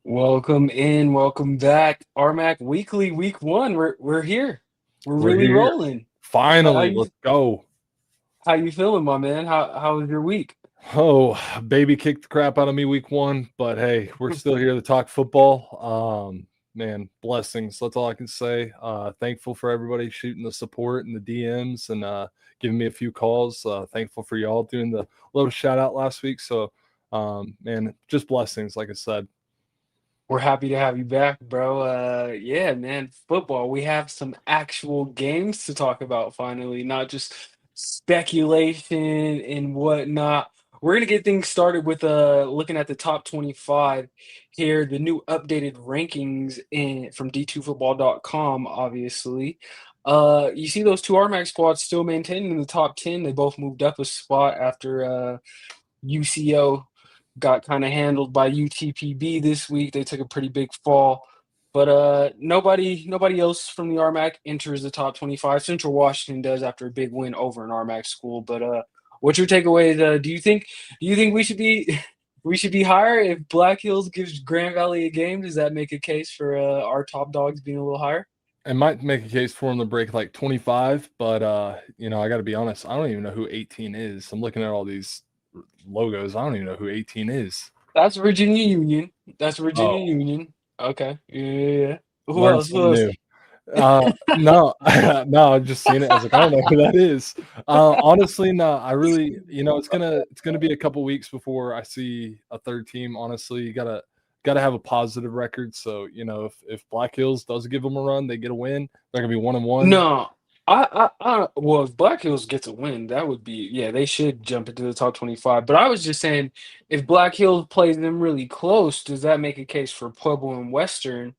Welcome in, welcome back. RMAC Weekly, week one. We're here. We're We're really here. rolling. How Finally, you let's go. how you feeling, my man? How was your week? Oh, baby kicked the crap out of me week one, but hey, we're still here to talk football. Man, blessings. That's all I can say. Thankful for everybody shooting the support and the DMs and giving me a few calls. Thankful for y'all doing the little shout out last week. So, man, just blessings, like I said. We're happy to have you back, bro. Yeah, man, football. We have some actual games to talk about finally, not just speculation and whatnot. We're gonna get things started with looking at the top 25 here, the new updated rankings in from D2football.com, obviously. You see those two RMAC squads still maintaining in the top 10. They both moved up a spot after UCO got kind of handled by UTPB this week. They took a pretty big fall. But nobody else from the RMAC enters the top 25. Central Washington does after a big win over an RMAC school. But what's your takeaways? Do you think we should be we should be higher if Black Hills gives Grand Valley a game? Does that make a case for our top dogs being a little higher? It might make a case for him to break like 25, but I got to be honest, I don't even know who 18 is. I'm looking at all these logos. I don't even know who 18 is. That's Virginia Union. That's Virginia Oh, Union. Okay. Yeah. Who learn else? Who something else? new. No, no, I've just seen it. I was like, I don't know who that is. Honestly, no, I really, it's gonna be a couple weeks before I see a third team. Honestly, you gotta have a positive record. So if Black Hills does give them a run, they get a win. They're gonna be 1-1. No, well, if Black Hills gets a win, that would be, yeah, they should jump into the top 25. But I was just saying, if Black Hills plays them really close, does that make a case for Pueblo and Western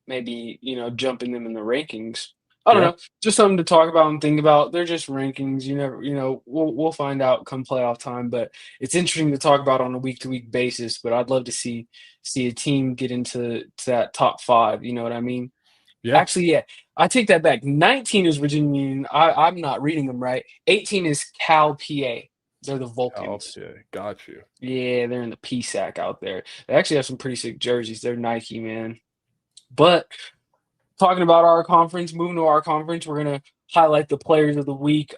maybe, jumping them in the rankings? I don't Yeah. know, just something to talk about and think about. They're just rankings. You never, we'll find out come playoff time. But it's interesting to talk about on a week to week basis. But I'd love to see a team get into that top five. You know what I mean? Yeah. Actually, yeah, I take that back. 19 is Virginia Union. I'm not reading them right. 18 is Cal PA. They're the Vulcans. Okay, got you. Yeah, they're in the PSAC out there. They actually have some pretty sick jerseys. They're Nike, man. But talking about our conference, moving to our conference, we're gonna highlight the players of the week.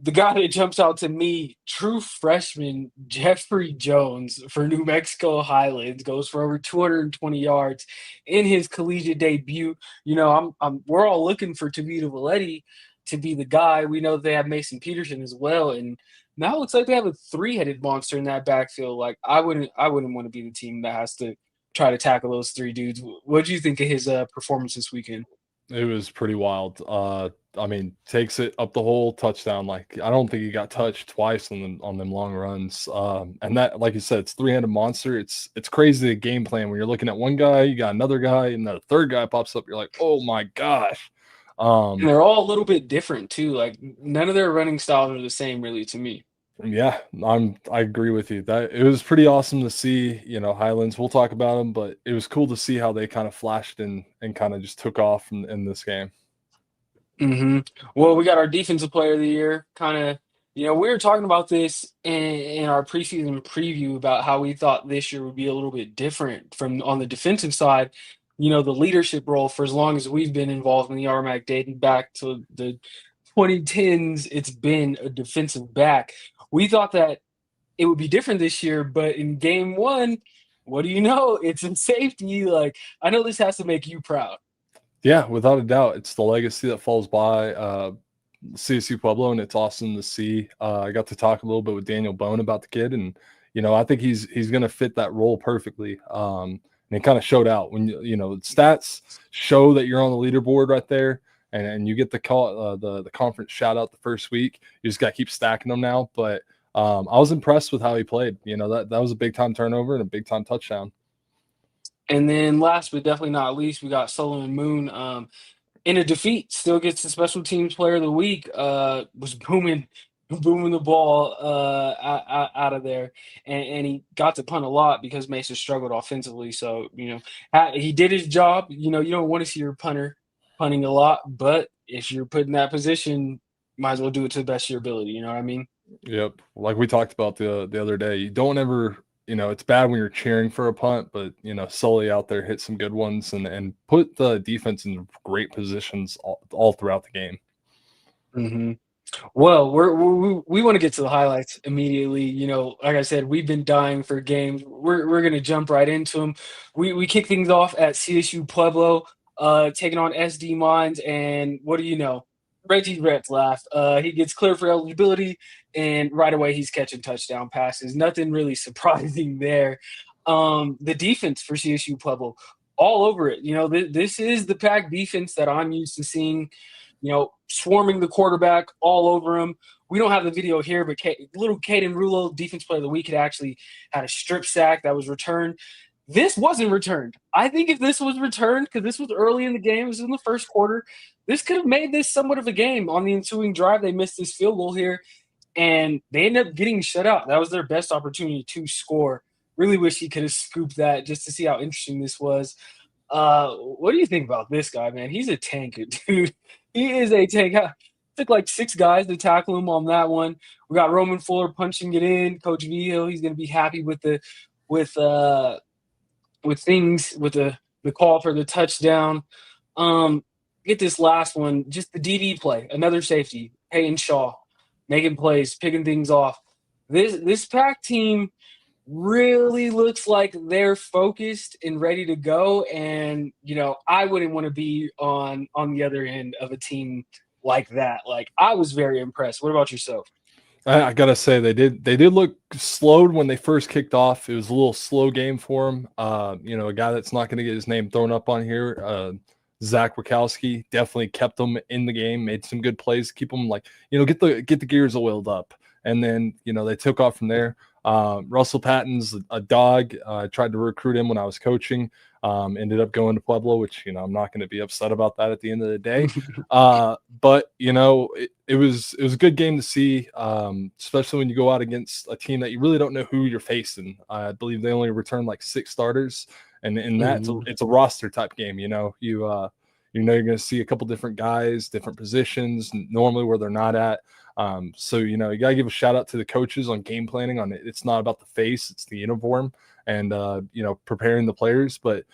The guy that jumps out to me, true freshman Jeffrey Jones for New Mexico Highlands, goes for over 220 yards in his collegiate debut. We're all looking for Tavita Valetti to be the guy. We know they have Mason Peterson as well, and now it looks like they have a three-headed monster in that backfield. Like I wouldn't want to be the team that has to try to tackle those three dudes. What do you think of his performance this weekend? It was pretty wild. I mean, takes it up the whole touchdown. Like I don't think he got touched twice on them long runs. And that, like you said, it's three-handed monster. It's crazy the game plan when you're looking at one guy, you got another guy, and the third guy pops up. You're like, oh my gosh. And they're all a little bit different too. Like none of their running styles are the same, really, to me. Yeah, I agree with you. That it was pretty awesome to see, Highlands. We'll talk about them, but it was cool to see how they kind of flashed and kind of just took off in this game. Well, we got our defensive player of the year. Kind of, we were talking about this in our preseason preview about how we thought this year would be a little bit different from on the defensive side. The leadership role for as long as we've been involved in the RMAC, dating back to the 2010s, it's been a defensive back. We thought that it would be different this year, but in game one, what do you know? It's in safety. Like, I know this has to make you proud. Yeah, without a doubt, it's the legacy that falls by CSU-Pueblo, and it's awesome to see. I got to talk a little bit with Daniel Bone about the kid, and I think he's going to fit that role perfectly. And it kind of showed out when stats show that you're on the leaderboard right there, and you get the call, the conference shout out the first week. You just got to keep stacking them now. But I was impressed with how he played. That was a big time turnover and a big time touchdown. And then last but definitely not least, we got Solomon Moon. In a defeat, still gets the special teams player of the week. Was booming the ball out of there, and he got to punt a lot because Mesa struggled offensively. So he did his job. You don't want to see your punter punting a lot, but if you're put in that position, might as well do it to the best of your ability. You know what I mean? Yep. Like we talked about the other day, you don't ever it's bad when you're cheering for a punt, but Sully out there hit some good ones and put the defense in great positions all throughout the game. Mm-hmm. Well, we want to get to the highlights immediately. Like I said, we've been dying for games. We're gonna jump right into them. We kick things off at CSU-Pueblo, taking on SD Mines, and what do you know? Reggie Rhett's last. He gets cleared for eligibility, and right away he's catching touchdown passes. Nothing really surprising there. The defense for CSU-Pueblo, all over it. This is the pack defense that I'm used to seeing, swarming the quarterback all over him. We don't have the video here, but little Caden Rulo, defense player of the week, had actually had a strip sack that was returned. This wasn't returned. I think if this was returned, because this was early in the game, it was in the first quarter, this could have made this somewhat of a game. On the ensuing drive, they missed this field goal here, and they ended up getting shut out. That was their best opportunity to score. Really wish he could have scooped that just to see how interesting this was. What do you think about this guy, man? He's a tank, dude. He is a tank. Took like 6 guys to tackle him on that one. We got Roman Fuller punching it in. Coach Vio, he's gonna be happy with with things with the call for the touchdown. Get this last one, just the DD play, another safety, Peyton Shaw, making plays, picking things off. This pack team really looks like they're focused and ready to go. And I wouldn't want to be on the other end of a team like that. Like, I was very impressed. What about yourself? I gotta say they did look slowed when they first kicked off. It was a little slow game for him. A guy that's not going to get his name thrown up on here. Zach Wachowski definitely kept them in the game, made some good plays, keep them get the gears oiled up, and then they took off from there. Russell Patton's a dog. I tried to recruit him when I was coaching. Ended up going to Pueblo, which I'm not going to be upset about that at the end of the day. But it was a good game to see, especially when you go out against a team that you really don't know who you're facing. I believe they only returned like 6 starters, and in that it's a roster type game. You're going to see a couple different guys, different positions, normally where they're not at. So you got to give a shout out to the coaches on game planning. On it, it's not about the face, it's the uniform, and preparing the players. But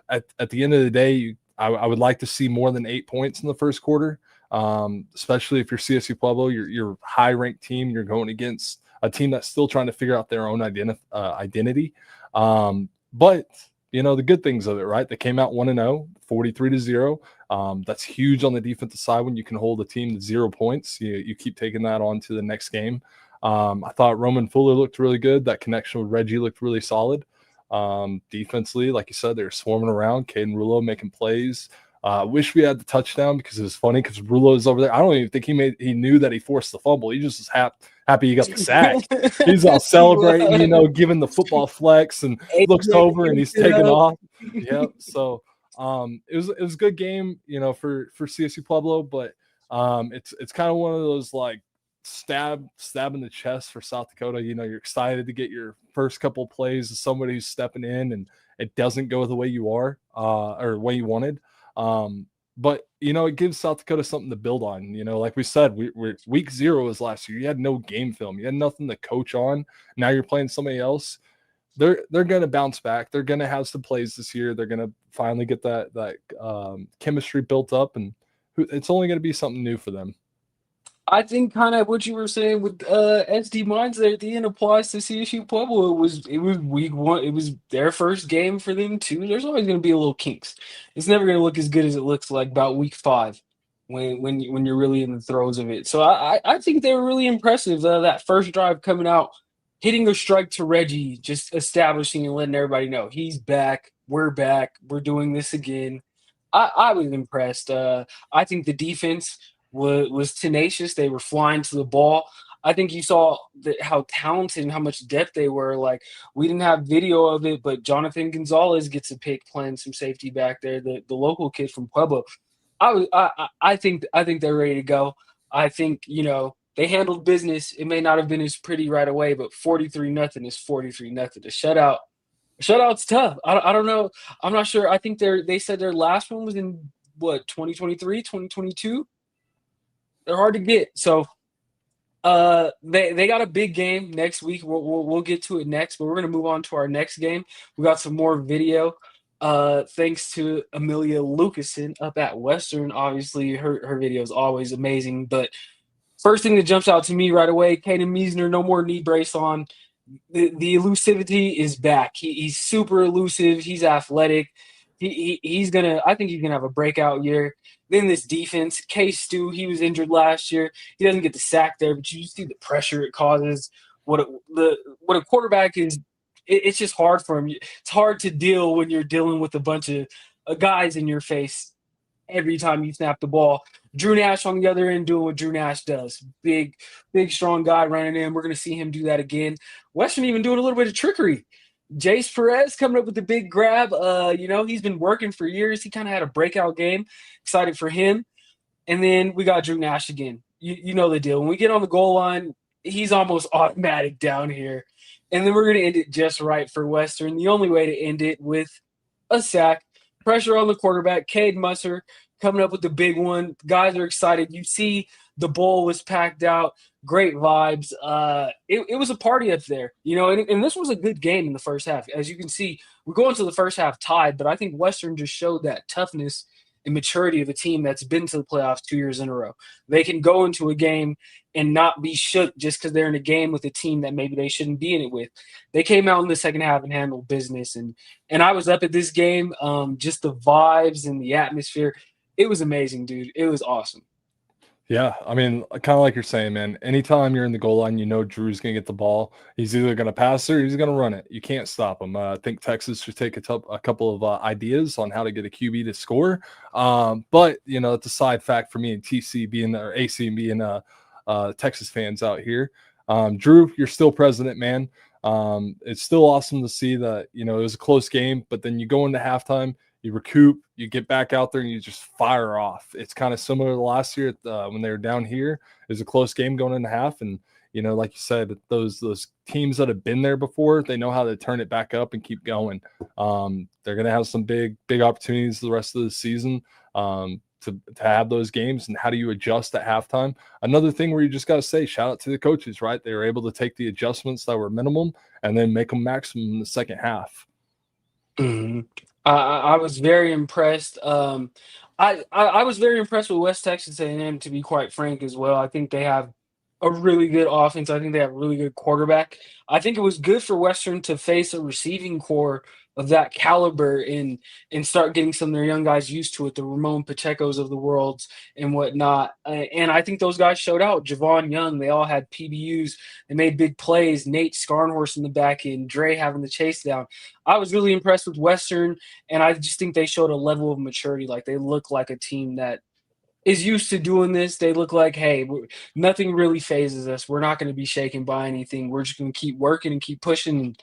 at the end of the day, I would like to see more than 8 points in the first quarter, especially if you're CSU Pueblo, you're a high ranked team. You're going against a team that's still trying to figure out their own identity. But the good things of it, right? They came out 1-0, 43-0. That's huge on the defensive side when you can hold a team to 0 points. You keep taking that on to the next game. I thought Roman Fuller looked really good. That connection with Reggie looked really solid. Defensively, like you said, they were swarming around. Caden Rulo making plays. Wish we had the touchdown because it was funny because Rulo's over there. I don't even think he knew that he forced the fumble. He just was happy he got the sack. He's all celebrating, giving the football flex and looks over and he's taking off. Yep. So it was a good game, for CSU Pueblo, but it's kind of one of those like stab in the chest for South Dakota. You're excited to get your first couple plays of somebody who's stepping in and it doesn't go the way you are or way you wanted. But it gives South Dakota something to build on. Like we said, we're week 0 was last year. You had no game film, you had nothing to coach on. Now you're playing somebody else. They're gonna bounce back. They're gonna have some plays this year. They're gonna finally get that chemistry built up, and it's only gonna be something new for them. I think kind of what you were saying with SD Mines there at the end applies to CSU Pueblo. It was week 1. It was their first game for them too. There's always going to be a little kinks. It's never going to look as good as it looks like about week 5 when you're really in the throes of it. So I think they were really impressive. That first drive coming out, hitting a strike to Reggie, just establishing and letting everybody know he's back. We're back. We're doing this again. I was impressed. I think the defense was tenacious. They were flying to the ball. I think you saw how talented and how much depth they were. Like, we didn't have video of it, but Jonathan Gonzalez gets a pick playing some safety back there, the local kid from Pueblo. I think they're ready to go. I think they handled business. It may not have been as pretty right away, but 43-0 is 43-0. Shutout's tough. I don't know. I'm not sure. I think they said their last one was in 2023, 2022. They're hard to get. So They got a big game next week. We'll get to it next, but we're gonna move on to our next game. We got some more video. Thanks to Amelia Lucasen up at Western. Obviously, her video is always amazing. But first thing that jumps out to me right away, Caden Meisner, no more knee brace on. The elusivity is back. He's super elusive. He's athletic. He's gonna. I think he's gonna have a breakout year. Then this defense, K. Stu, he was injured last year. He doesn't get the sack there, but you see the pressure it causes. What a quarterback is. It's just hard for him. It's hard to deal when you're dealing with a bunch of guys in your face every time you snap the ball. Drew Nash on the other end doing what Drew Nash does. Big, strong guy running in. We're going to see him do that again. Western even doing a little bit of trickery. Jace Perez coming up with the big grab. He's been working for years. He kind of had a breakout game. Excited for him. And then we got Drew Nash again. You know the deal. When we get on the goal line, he's almost automatic down here. And then we're going to end it just right for Western. The only way to end it with a sack. Pressure on the quarterback. Cade Musser coming up with the big one. Guys are excited. You see the bowl was packed out. Great vibes. It was a party up there, and this was a good game in the first half. As you can see, we go into the first half tied, but I think Western just showed that toughness and maturity of a team that's been to the playoffs 2 years in a row. They can go into a game and not be shook just because they're in a game with a team that maybe they shouldn't be in it with. They came out in the second half and handled business. And I was up at this game, just the vibes and the atmosphere. It was amazing, dude. It was awesome. Yeah, I mean, kind of like you're saying, man. Anytime you're in the goal line, you know Drew's going to get the ball. He's either going to pass it or he's going to run it. You can't stop him. I think Texas should take a couple of ideas on how to get a QB to score. But it's a side fact for me and TC being or AC being Texas fans out here. Drew, you're still president, man. It's still awesome to see that it was a close game, but then you go into halftime. You recoup, you get back out there, and you just fire off. It's kind of similar to last year when they were down here. It was a close game going into half, and like you said, those teams that have been there before, they know how to turn it back up and keep going. They're going to have some big opportunities the rest of the season to have those games. And how do you adjust at halftime? Another thing where you just got to say shout out to the coaches, right? They were able to take the adjustments that were minimum and then make them maximum in the second half. Mm-hmm. I was very impressed. I was very impressed with West Texas A&M, to be quite frank, as well. I think they have a really good offense. I think they have a really good quarterback. I think it was good for Western to face a receiving core of that caliber and start getting some of their young guys used to it, the Ramon Pacheco's of the world and whatnot. And I think those guys showed out. Javon Young, they all had PBUs. They made big plays. Nate Scarnhorst in the back end, Dre having the chase down. I was really impressed with Western, and I just think they showed a level of maturity. Like, they look like a team that is used to doing this. They look like, hey, nothing really phases us. We're not going to be shaken by anything. We're just going to keep working and keep pushing.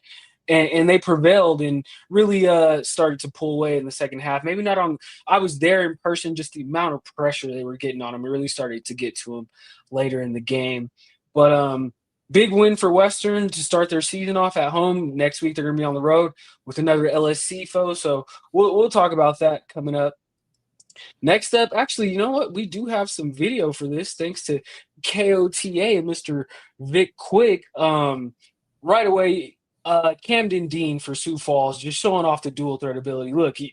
And they prevailed and really started to pull away in the second half. Maybe not on – I was there in person, just the amount of pressure they were getting on them. It really started to get to them later in the game. But big win for Western to start their season off at home. Next week they're going to be on the road with another LSC foe. So we'll talk about that coming up. Next up, actually, you know what? We do have some video for this thanks to KOTA and Mr. Vic Quick. Right away, Camden Dean for Sioux Falls, just showing off the dual threat ability. Look, he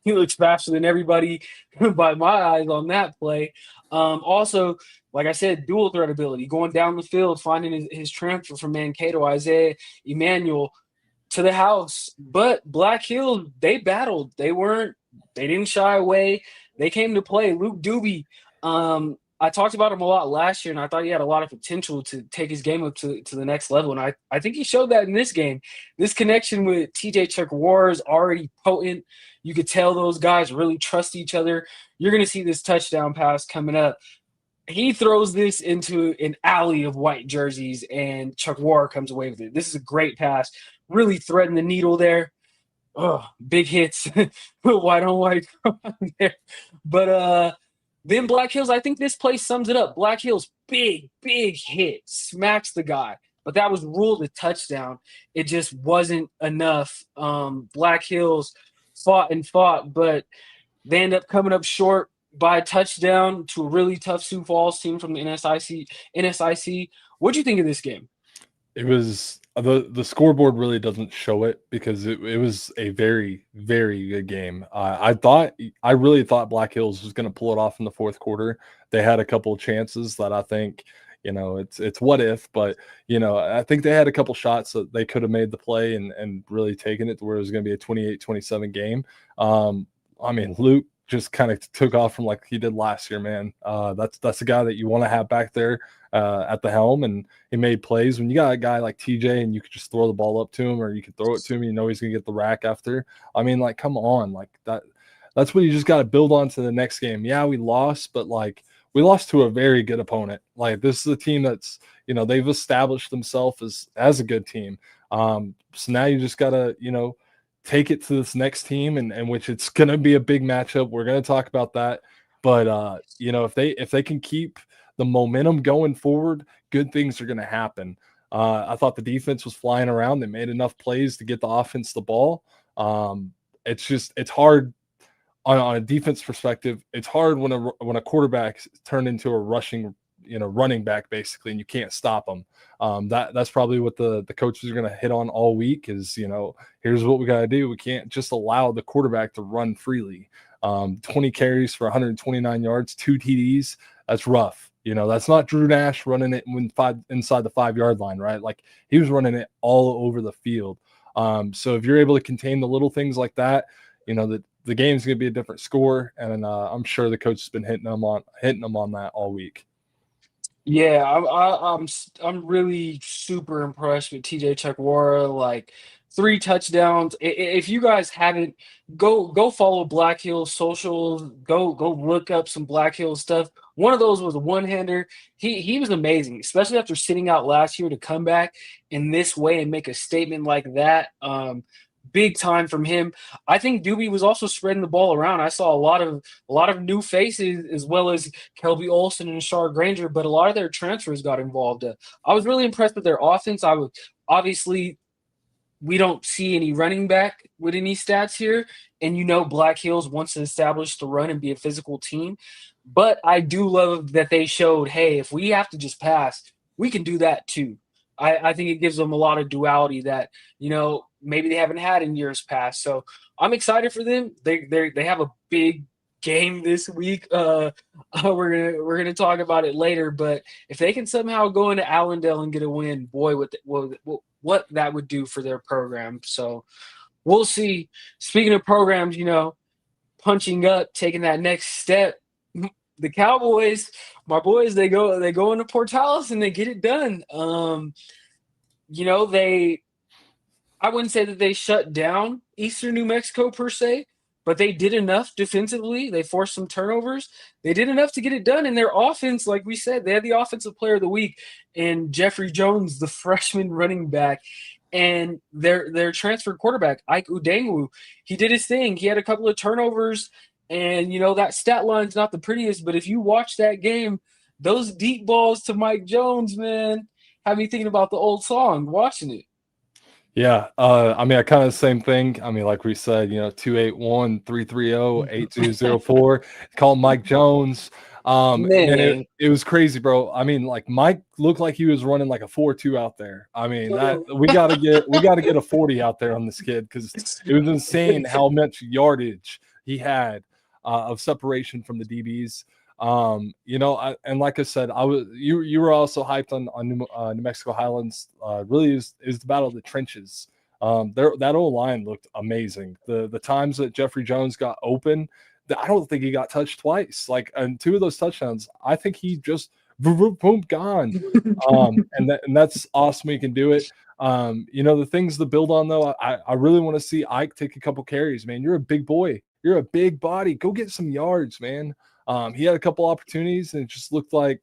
looks faster than everybody by my eyes on that play. Also, like I said, dual threat ability, going down the field, finding his transfer from Mankato, Isaiah Emmanuel, to the house. But Black Hills, they battled. They didn't shy away. They came to play. Luke Doobie, I talked about him a lot last year, and I thought he had a lot of potential to take his game up to the next level. And I think he showed that in this game. This connection with TJ Chuck War is already potent. You could tell those guys really trust each other. You're going to see this touchdown pass coming up. He throws this into an alley of white jerseys, and Chuck War comes away with it. This is a great pass. Really threading the needle there. Oh, big hits. White on white there. But then Black Hills, I think this play sums it up. Black Hills, big hit, smacks the guy. But that was ruled a touchdown. It just wasn't enough. Black Hills fought, but they end up coming up short by a touchdown to a really tough Sioux Falls team from the NSIC. What do you think of this game? It was the scoreboard really doesn't show it because it was a very, very good game. I really thought Black Hills was going to pull it off in the fourth quarter. They had a couple of chances that I think, it's what if, but I think they had a couple shots that they could have made the play and really taken it to where it was going to be a 28-27 game. I mean, Luke just kind of took off from like he did last year, man. That's the guy that you want to have back there at the helm, and he made plays. When you got a guy like TJ and you could just throw the ball up to him, or you could throw it to him, he's gonna get the rack after. I mean, like, come on, like that's what you just got to build on to the next game. Yeah, we lost, but like we lost to a very good opponent. Like, this is a team that's they've established themselves as a good team. So now you just gotta take it to this next team, and which it's going to be a big matchup. We're going to talk about that. But, if they can keep the momentum going forward, good things are going to happen. I thought the defense was flying around. They made enough plays to get the offense the ball. It's hard on a defense perspective. It's hard when a quarterback turned into a running back basically, and you can't stop them. That's probably what the coaches are going to hit on all week is, here's what we got to do. We can't just allow the quarterback to run freely. 20 carries for 129 yards, 2 TDs. That's rough. That's not Drew Nash running it inside the 5-yard line, right? Like, he was running it all over the field. So if you're able to contain the little things like that, the game's going to be a different score. And I'm sure the coach has been hitting them on that all week. Yeah, I'm really super impressed with TJ Chukwara. Like, 3 touchdowns. If you guys haven't, go follow Black Hills socials. Go look up some Black Hills stuff. One of those was a one-hander. He was amazing, especially after sitting out last year to come back in this way and make a statement like that. Big time from him. I think Doobie was also spreading the ball around. I saw a lot of new faces, as well as Kelby Olson and Shar Granger, but a lot of their transfers got involved. I was really impressed with their offense. Obviously, we don't see any running back with any stats here, and Black Hills wants to establish the run and be a physical team. But I do love that they showed, hey, if we have to just pass, we can do that too. I think it gives them a lot of duality that maybe they haven't had in years past. So I'm excited for them. They have a big game this week. We're gonna talk about it later. But if they can somehow go into Allendale and get a win, boy, what that would do for their program. So we'll see. Speaking of programs, punching up, taking that next step. The Cowboys, my boys, they go into Portales and they get it done. I wouldn't say that they shut down Eastern New Mexico per se, but they did enough defensively. They forced some turnovers. They did enough to get it done. And their offense, like we said, they had the offensive player of the week and Jeffrey Jones, the freshman running back, and their transfer quarterback, Ike Udengwu. He did his thing. He had a couple of turnovers. And, that stat line's not the prettiest, but if you watch that game, those deep balls to Mike Jones, man, have me thinking about the old song, watching it. Yeah. I mean, I kind of the same thing. I mean, like we said, 281-330-8204. Call Mike Jones. And Man. it was crazy, bro. I mean, like, Mike looked like he was running like a 4.2 out there. I mean, that we gotta get a 40 out there on this kid, because it was insane how much yardage he had of separation from the DBs. And like I said, you were also hyped on New Mexico Highlands. Really is the battle of the trenches. That old line looked amazing. The times that Jeffrey Jones got open, I don't think he got touched twice. Like, and 2 of those touchdowns, I think he just boom gone. And that's awesome. He can do it. The things to build on though, I really want to see Ike take a couple carries, man. You're a big boy. You're a big body. Go get some yards, man. He had a couple opportunities and it just looked like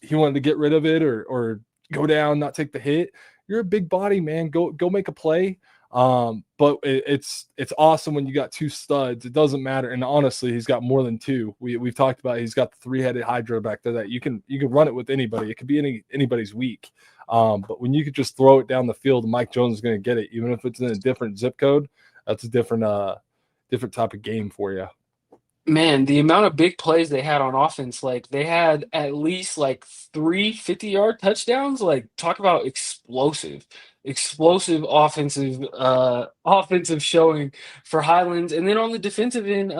he wanted to get rid of it or go down, not take the hit. You're a big body, man. Go make a play. But it's awesome when you got 2 studs. It doesn't matter. And honestly, he's got more than 2. We've talked about he's got the 3-headed hydra back there that you can run it with anybody. It could be anybody's week. But when you could just throw it down the field, Mike Jones is going to get it, even if it's in a different zip code. That's a different type of game for you. Man, the amount of big plays they had on offense, like they had at least like 3 50-yard touchdowns. Like talk about explosive offensive showing for Highlands. And then on the defensive end,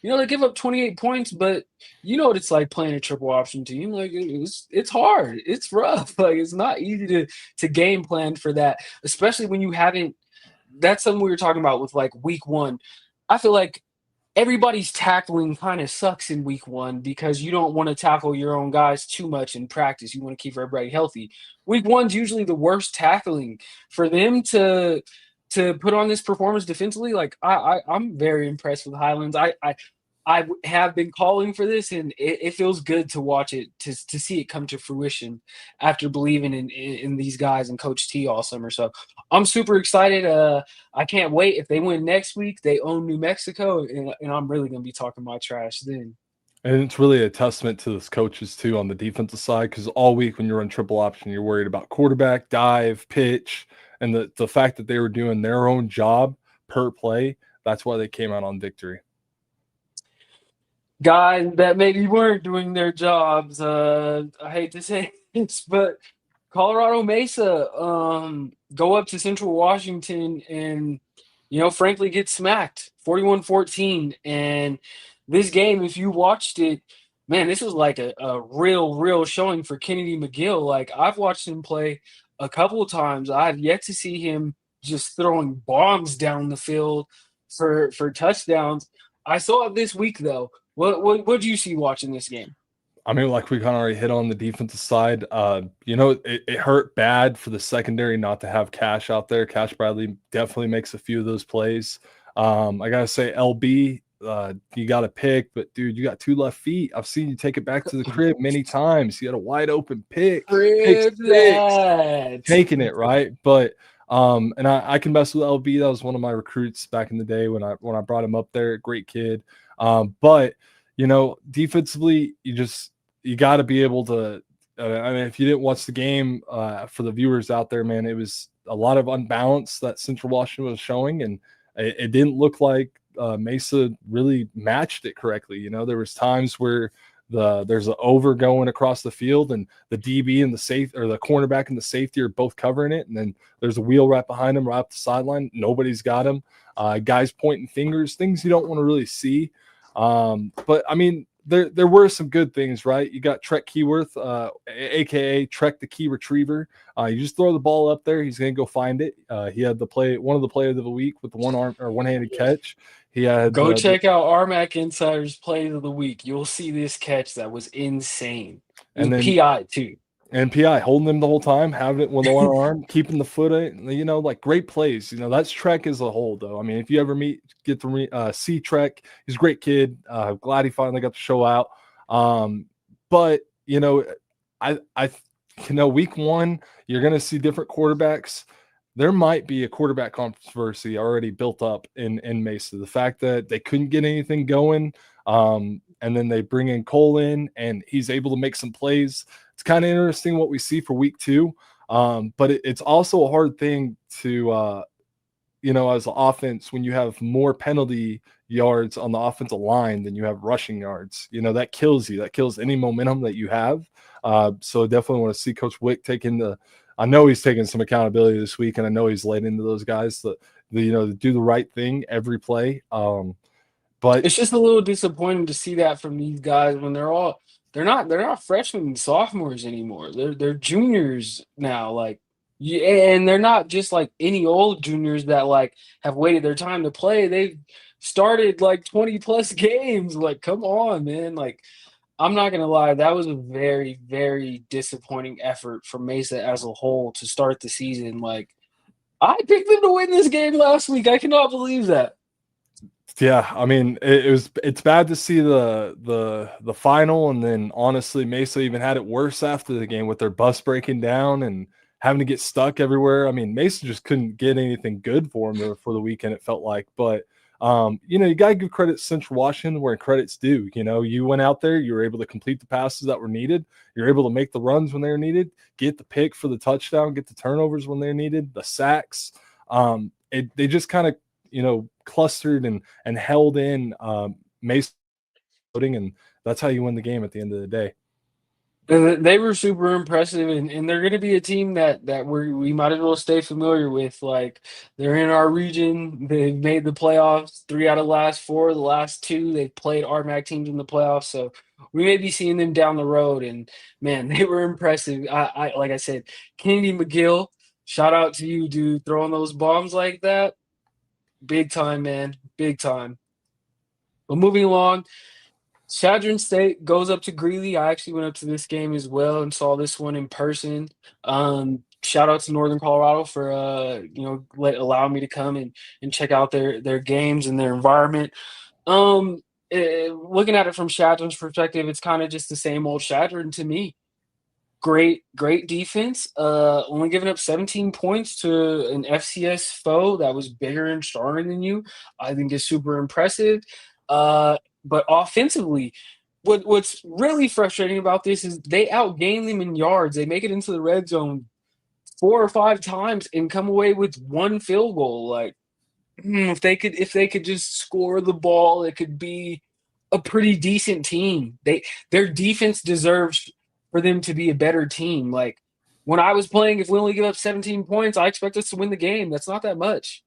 they give up 28 points, but you know what it's like playing a triple option team. Like it's hard, it's rough. Like it's not easy to game plan for that, especially when you haven't. That's something we were talking about with like week one. I feel like everybody's tackling kind of sucks in week one because you don't want to tackle your own guys too much in practice. You want to keep everybody healthy. Week one's usually the worst tackling for them to put on this performance defensively. Like I'm very impressed with Highlands. Have been calling for this, and it feels good to watch it to see it come to fruition after believing in these guys and Coach T all summer. So I'm super excited. I can't wait. If they win next week, they own New Mexico, and I'm really gonna be talking my trash then. And it's really a testament to this coaches too on the defensive side, because all week when you're on triple option, you're worried about quarterback, dive, pitch, and the fact that they were doing their own job per play. That's why they came out on victory. Guys that maybe weren't doing their jobs. I hate to say this, but Colorado Mesa go up to Central Washington and frankly get smacked 41-14. And this game, if you watched it, man, this was like a real showing for Kennedy McGill. Like I've watched him play a couple of times. I've yet to see him just throwing bombs down the field for touchdowns. I saw it this week though. What do you see watching this game? I mean, like we kind of already hit on the defensive side. It hurt bad for the secondary not to have Cash out there. Cash Bradley definitely makes a few of those plays. I gotta say, LB, you got to pick, but dude, you got two left feet. I've seen you take it back to the crib many times. You got a wide open pick Crib six, that. taking it right. But and I can mess with LB. That was one of my recruits back in the day when I brought him up there. Great kid. But defensively, you got to be able to. I mean, if you didn't watch the game, for the viewers out there, man, it was a lot of unbalance that Central Washington was showing, and it didn't look like Mesa really matched it correctly. There was times where there's an over going across the field, and the DB and the safe or the cornerback and the safety are both covering it, and then there's a wheel right behind him, right up the sideline. Nobody's got him. Guys pointing fingers, things you don't want to really see. But I mean, there were some good things, right? You got Trek Keyworth, aka Trek the Key Retriever. You just throw the ball up there, he's gonna go find it. He had one of the players of the week with the one-handed catch. He had Go check out RMAC Insider's Plays of the Week. You'll see this catch that was insane. It was and then PI too. and PI holding him the whole time, having it with one arm, keeping the foot in, like great plays. That's Trek as a whole, though. I mean, if you ever get to see Trek, he's a great kid. Glad he finally got to show out. But I week one, you're gonna see different quarterbacks. There might be a quarterback controversy already built up in Mesa. The fact that they couldn't get anything going, and then they bring in Cole in, and he's able to make some plays. It's kind of interesting what we see for week two, but it's also a hard thing to, as an offense, when you have more penalty yards on the offensive line than you have rushing yards. That kills you. That kills any momentum that you have. So definitely want to see Coach Wick I know he's taking some accountability this week, and I know he's laid into those guys to do the right thing every play. But it's just a little disappointing to see that from these guys when they're not freshmen and sophomores anymore. They're juniors now. Like yeah, and they're not just like any old juniors that like have waited their time to play. They've started like 20 plus games. Like, come on, man. Like, I'm not gonna lie, that was a very, very disappointing effort for Mesa as a whole to start the season. Like, I picked them to win this game last week. I cannot believe that. yeah, I mean, it's bad to see the final, and then honestly, Mesa even had it worse after the game with their bus breaking down and having to get stuck everywhere. I mean, Mesa just couldn't get anything good for them for the weekend, it felt like. But you got to give credit to Central Washington where credit's due. You went out there, you were able to complete the passes that were needed. You're able to make the runs when they were needed, get the pick for the touchdown, get the turnovers when they're needed, the sacks. They just kind of, clustered and held in Mesa and that's how you win the game at the end of the day. They were super impressive, and they're going to be a team that we might as well stay familiar with. Like they're in our region. They've made the playoffs 3 out of the last 4. The last 2 they've played RMAC teams in the playoffs. So we may be seeing them down the road. And man, they were impressive. I like I said, Kennedy McGill. Shout out to you, dude, throwing those bombs like that. Big time, man. Big time. But moving along, Shadron State goes up to Greeley. I actually went up to this game as well and saw this one in person. Shout out to Northern Colorado for allowing me to come and check out their games and their environment. Looking at it from Shadron's perspective, it's kind of just the same old Shadron to me. Great defense. Only giving up 17 points to an FCS foe that was bigger and stronger than you, I think is super impressive. But offensively, what's really frustrating about this is they outgain them in yards. They make it into the red zone 4 or 5 times and come away with 1 field goal. Like if they could just score the ball, it could be a pretty decent team. Their defense deserves for them to be a better team. Like when I was playing, if we only give up 17 points, I expect us to win the game. That's not that much.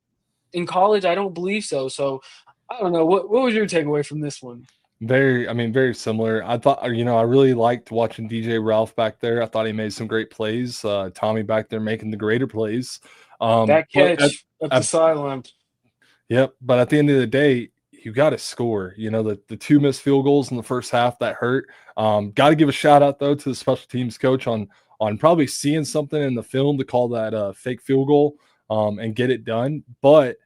In college, I don't believe so. So I don't know. What was your takeaway from this one? Very similar. I thought, I really liked watching DJ Ralph back there. I thought he made some great plays. Tommy back there making the greater plays. That But catch up the sideline. yep. But at the end of the day, you got to score. The 2 missed field goals in the first half that hurt. Got to give a shout out though to the special teams coach on probably seeing something in the film to call that fake field goal and get it done. But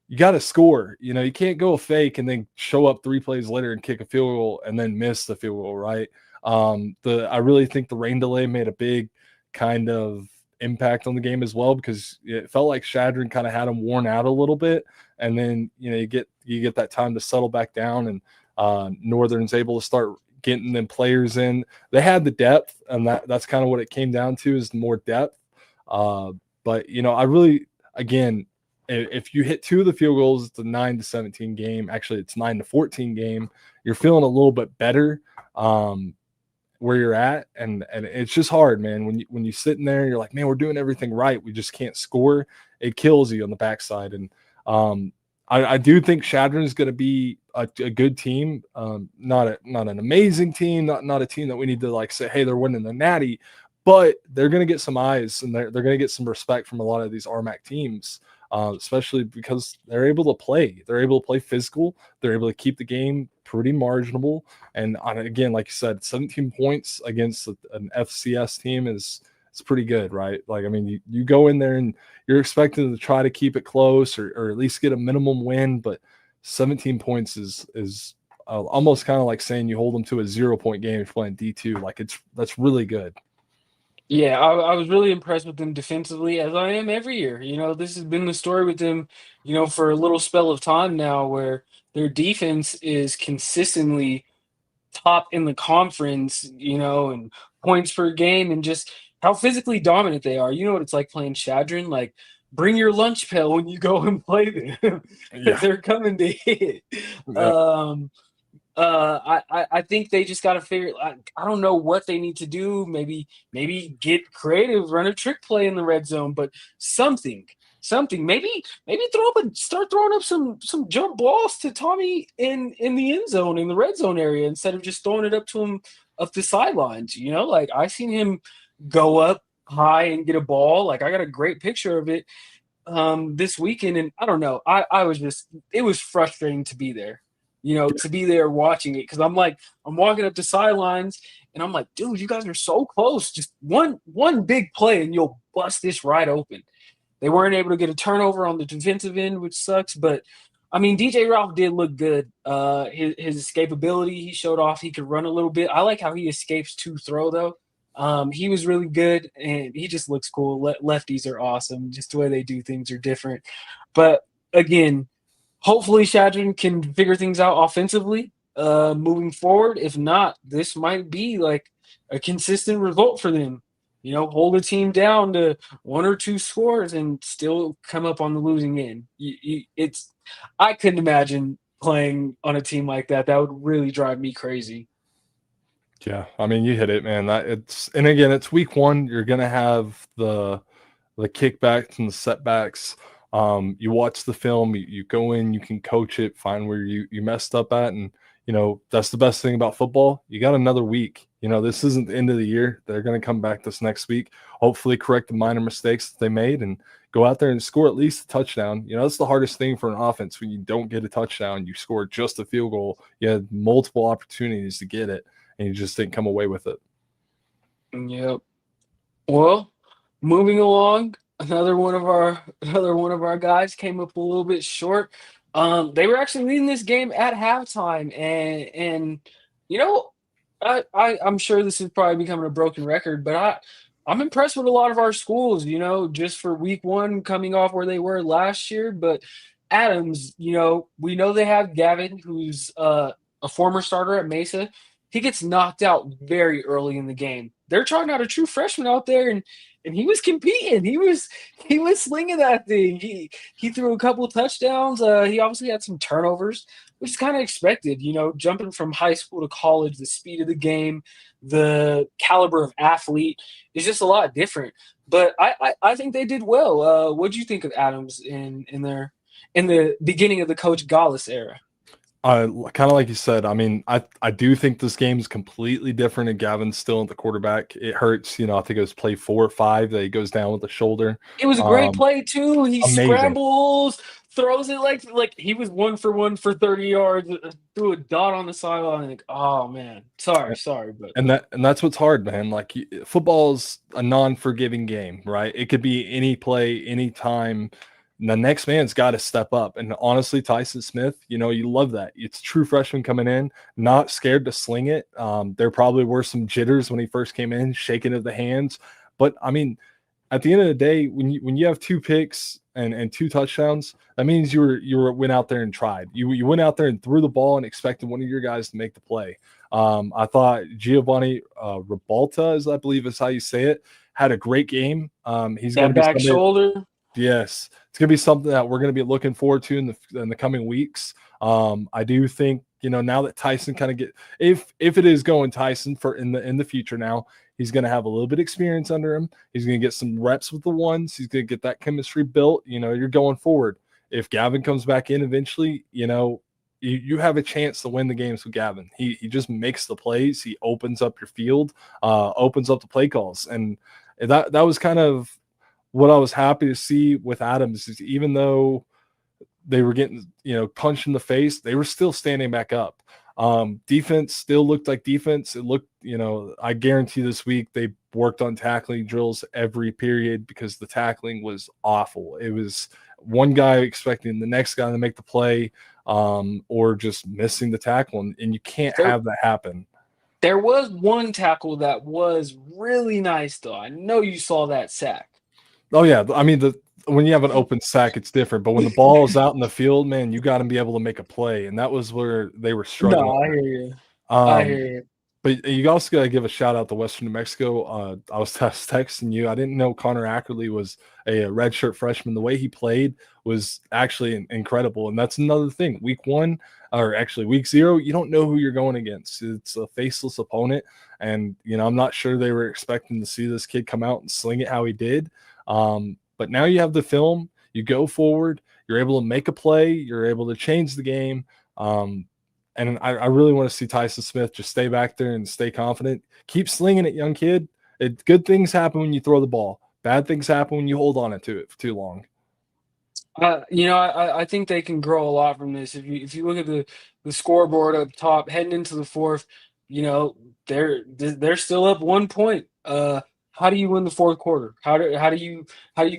you got to score. You can't go a fake and then show up 3 plays later and kick a field goal and then miss the field goal, right? I really think the rain delay made a big kind of impact on the game as well, because it felt like Shadron kind of had them worn out a little bit, and then you get that time to settle back down, and Northern's able to start getting them players in. They had the depth, and that's kind of what it came down to, is more depth. But I really, again, if you hit 2 of the field goals, it's a 9-17 game. Actually, it's 9-14 game. You're feeling a little bit better where you're at, and it's just hard, man. When you sit in there, you're like, man, we're doing everything right. We just can't score. It kills you on the backside. And I do think Shadron is going to be a good team, not an amazing team, not a team that we need to like say, hey, they're winning the Natty, but they're going to get some eyes, and they're going to get some respect from a lot of these RMAC teams. Especially because they're able to play. They're able to play physical. They're able to keep the game pretty marginable. And again, like you said, 17 points against an FCS team is pretty good, right? Like, I mean, you go in there and you're expecting to try to keep it close or at least get a minimum win, but 17 points is almost kind of like saying you hold them to a 0-point game if you're playing D2. Like that's really good. Yeah, I was really impressed with them defensively, as I am every year. This has been the story with them, for a little spell of time now, where their defense is consistently top in the conference, and points per game, and just how physically dominant they are. You know what it's like playing Shadron? Like, bring your lunch pail when you go and play them. Yeah. They're coming to hit. Yep. I think they just got to figure. I don't know what they need to do. Maybe get creative, run a trick play in the red zone, but something. Maybe start throwing up some jump balls to Tommy in the end zone, in the red zone area, instead of just throwing it up to him up the sidelines. Like I seen him go up high and get a ball. Like I got a great picture of it this weekend, and I don't know. I was just, it was frustrating to be there. To be there watching it, because I'm walking up the sidelines and I'm like, dude, you guys are so close. Just one big play and you'll bust this right open. They weren't able to get a turnover on the defensive end, which sucks. But I mean, DJ Ralph did look good. His escapability, he showed off. He could run a little bit. I like how he escapes to throw though. He was really good, and he just looks cool. Lefties are awesome. Just the way they do things are different. But again, hopefully Shadron can figure things out offensively moving forward. If not, this might be like a consistent result for them. Hold a team down to 1 or 2 scores and still come up on the losing end. I couldn't imagine playing on a team like that. That would really drive me crazy. Yeah, I mean, you hit it, man. And again, it's week one. You're gonna have the kickbacks and the setbacks. You watch the film, you go in, you can coach it, find where you messed up at, and that's the best thing about football. You got another week. This isn't the end of the year. They're going to come back this next week, hopefully correct the minor mistakes that they made, and go out there and score at least a touchdown. That's the hardest thing for an offense when you don't get a touchdown. You score just a field goal. You had multiple opportunities to get it, and you just didn't come away with it. Yep. Well, moving along, another one of our guys came up a little bit short. They were actually leading this game at halftime, and you know, I'm sure this is probably becoming a broken record, but I'm impressed with a lot of our schools. Just for week one, coming off where they were last year. But Adams, we know they have Gavin, who's a former starter at Mesa. He gets knocked out very early in the game. They're trying out a true freshman out there, and he was competing. He was slinging that thing. He threw a couple of touchdowns. He obviously had some turnovers, which is kind of expected. Jumping from high school to college, the speed of the game, the caliber of athlete is just a lot different. But I think they did well. What do you think of Adams in the beginning of the Coach Gallus era? Kind of like you said, I mean, I do think this game's completely different, and Gavin's still at the quarterback. It hurts, I think it was play 4 or 5 that he goes down with the shoulder. It was a great play too. He Amazing. scrambles, throws it like he was 1 for 1 for 30 yards, threw a dot on the sideline. Like, oh man, sorry, but And that's what's hard, man. Like football's a non-forgiving game, right? It could be any play, any time. The next man's got to step up. And honestly, Tyson Smith, you love that. It's true freshman coming in, not scared to sling it. There probably were some jitters when he first came in, shaking of the hands. But I mean, at the end of the day, when you have 2 picks and 2 touchdowns, that means you went out there and tried. You went out there and threw the ball and expected one of your guys to make the play. I thought Giovanni Ribalta, as I believe is how you say it, had a great game. He's going that to be back somebody. shoulder. Yes, it's going to be something that we're going to be looking forward to in the coming weeks. I do think now that Tyson kind of if it is going Tyson for in the future now, he's going to have a little bit of experience under him. He's going to get some reps with the ones. He's going to get that chemistry built. You're going forward. If Gavin comes back in eventually, you have a chance to win the games with Gavin. He just makes the plays. He opens up your field, opens up the play calls, and that was kind of what I was happy to see with Adams. Is even though they were getting punched in the face, they were still standing back up. Defense still looked like defense. It looked, I guarantee this week they worked on tackling drills every period because the tackling was awful. It was one guy expecting the next guy to make the play, or just missing the tackle, and you can't have that happen. There was one tackle that was really nice, though. I know you saw that sack. Oh yeah, I mean when you have an open sack, it's different. But when the ball is out in the field, man, you got to be able to make a play, and that was where they were struggling. No, I hear you. I Um, hear you. but you also got to give a shout out to Western New Mexico. I was texting you. I didn't know Connor Ackerley was a redshirt freshman. The way he played was actually incredible, and that's another thing. Week 1, or actually week 0, you don't know who you're going against. It's a faceless opponent, and I'm not sure they were expecting to see this kid come out and sling it how he did. But now you have the film, you go forward, you're able to make a play, you're able to change the game. And I really want to see Tyson Smith just stay back there and stay confident. Keep slinging it, young kid. Good things happen when you throw the ball. Bad things happen when you hold on to it for too long. I think they can grow a lot from this. If you look at the scoreboard up top, heading into the fourth, they're still up 1 point. How do you win the fourth quarter? How do you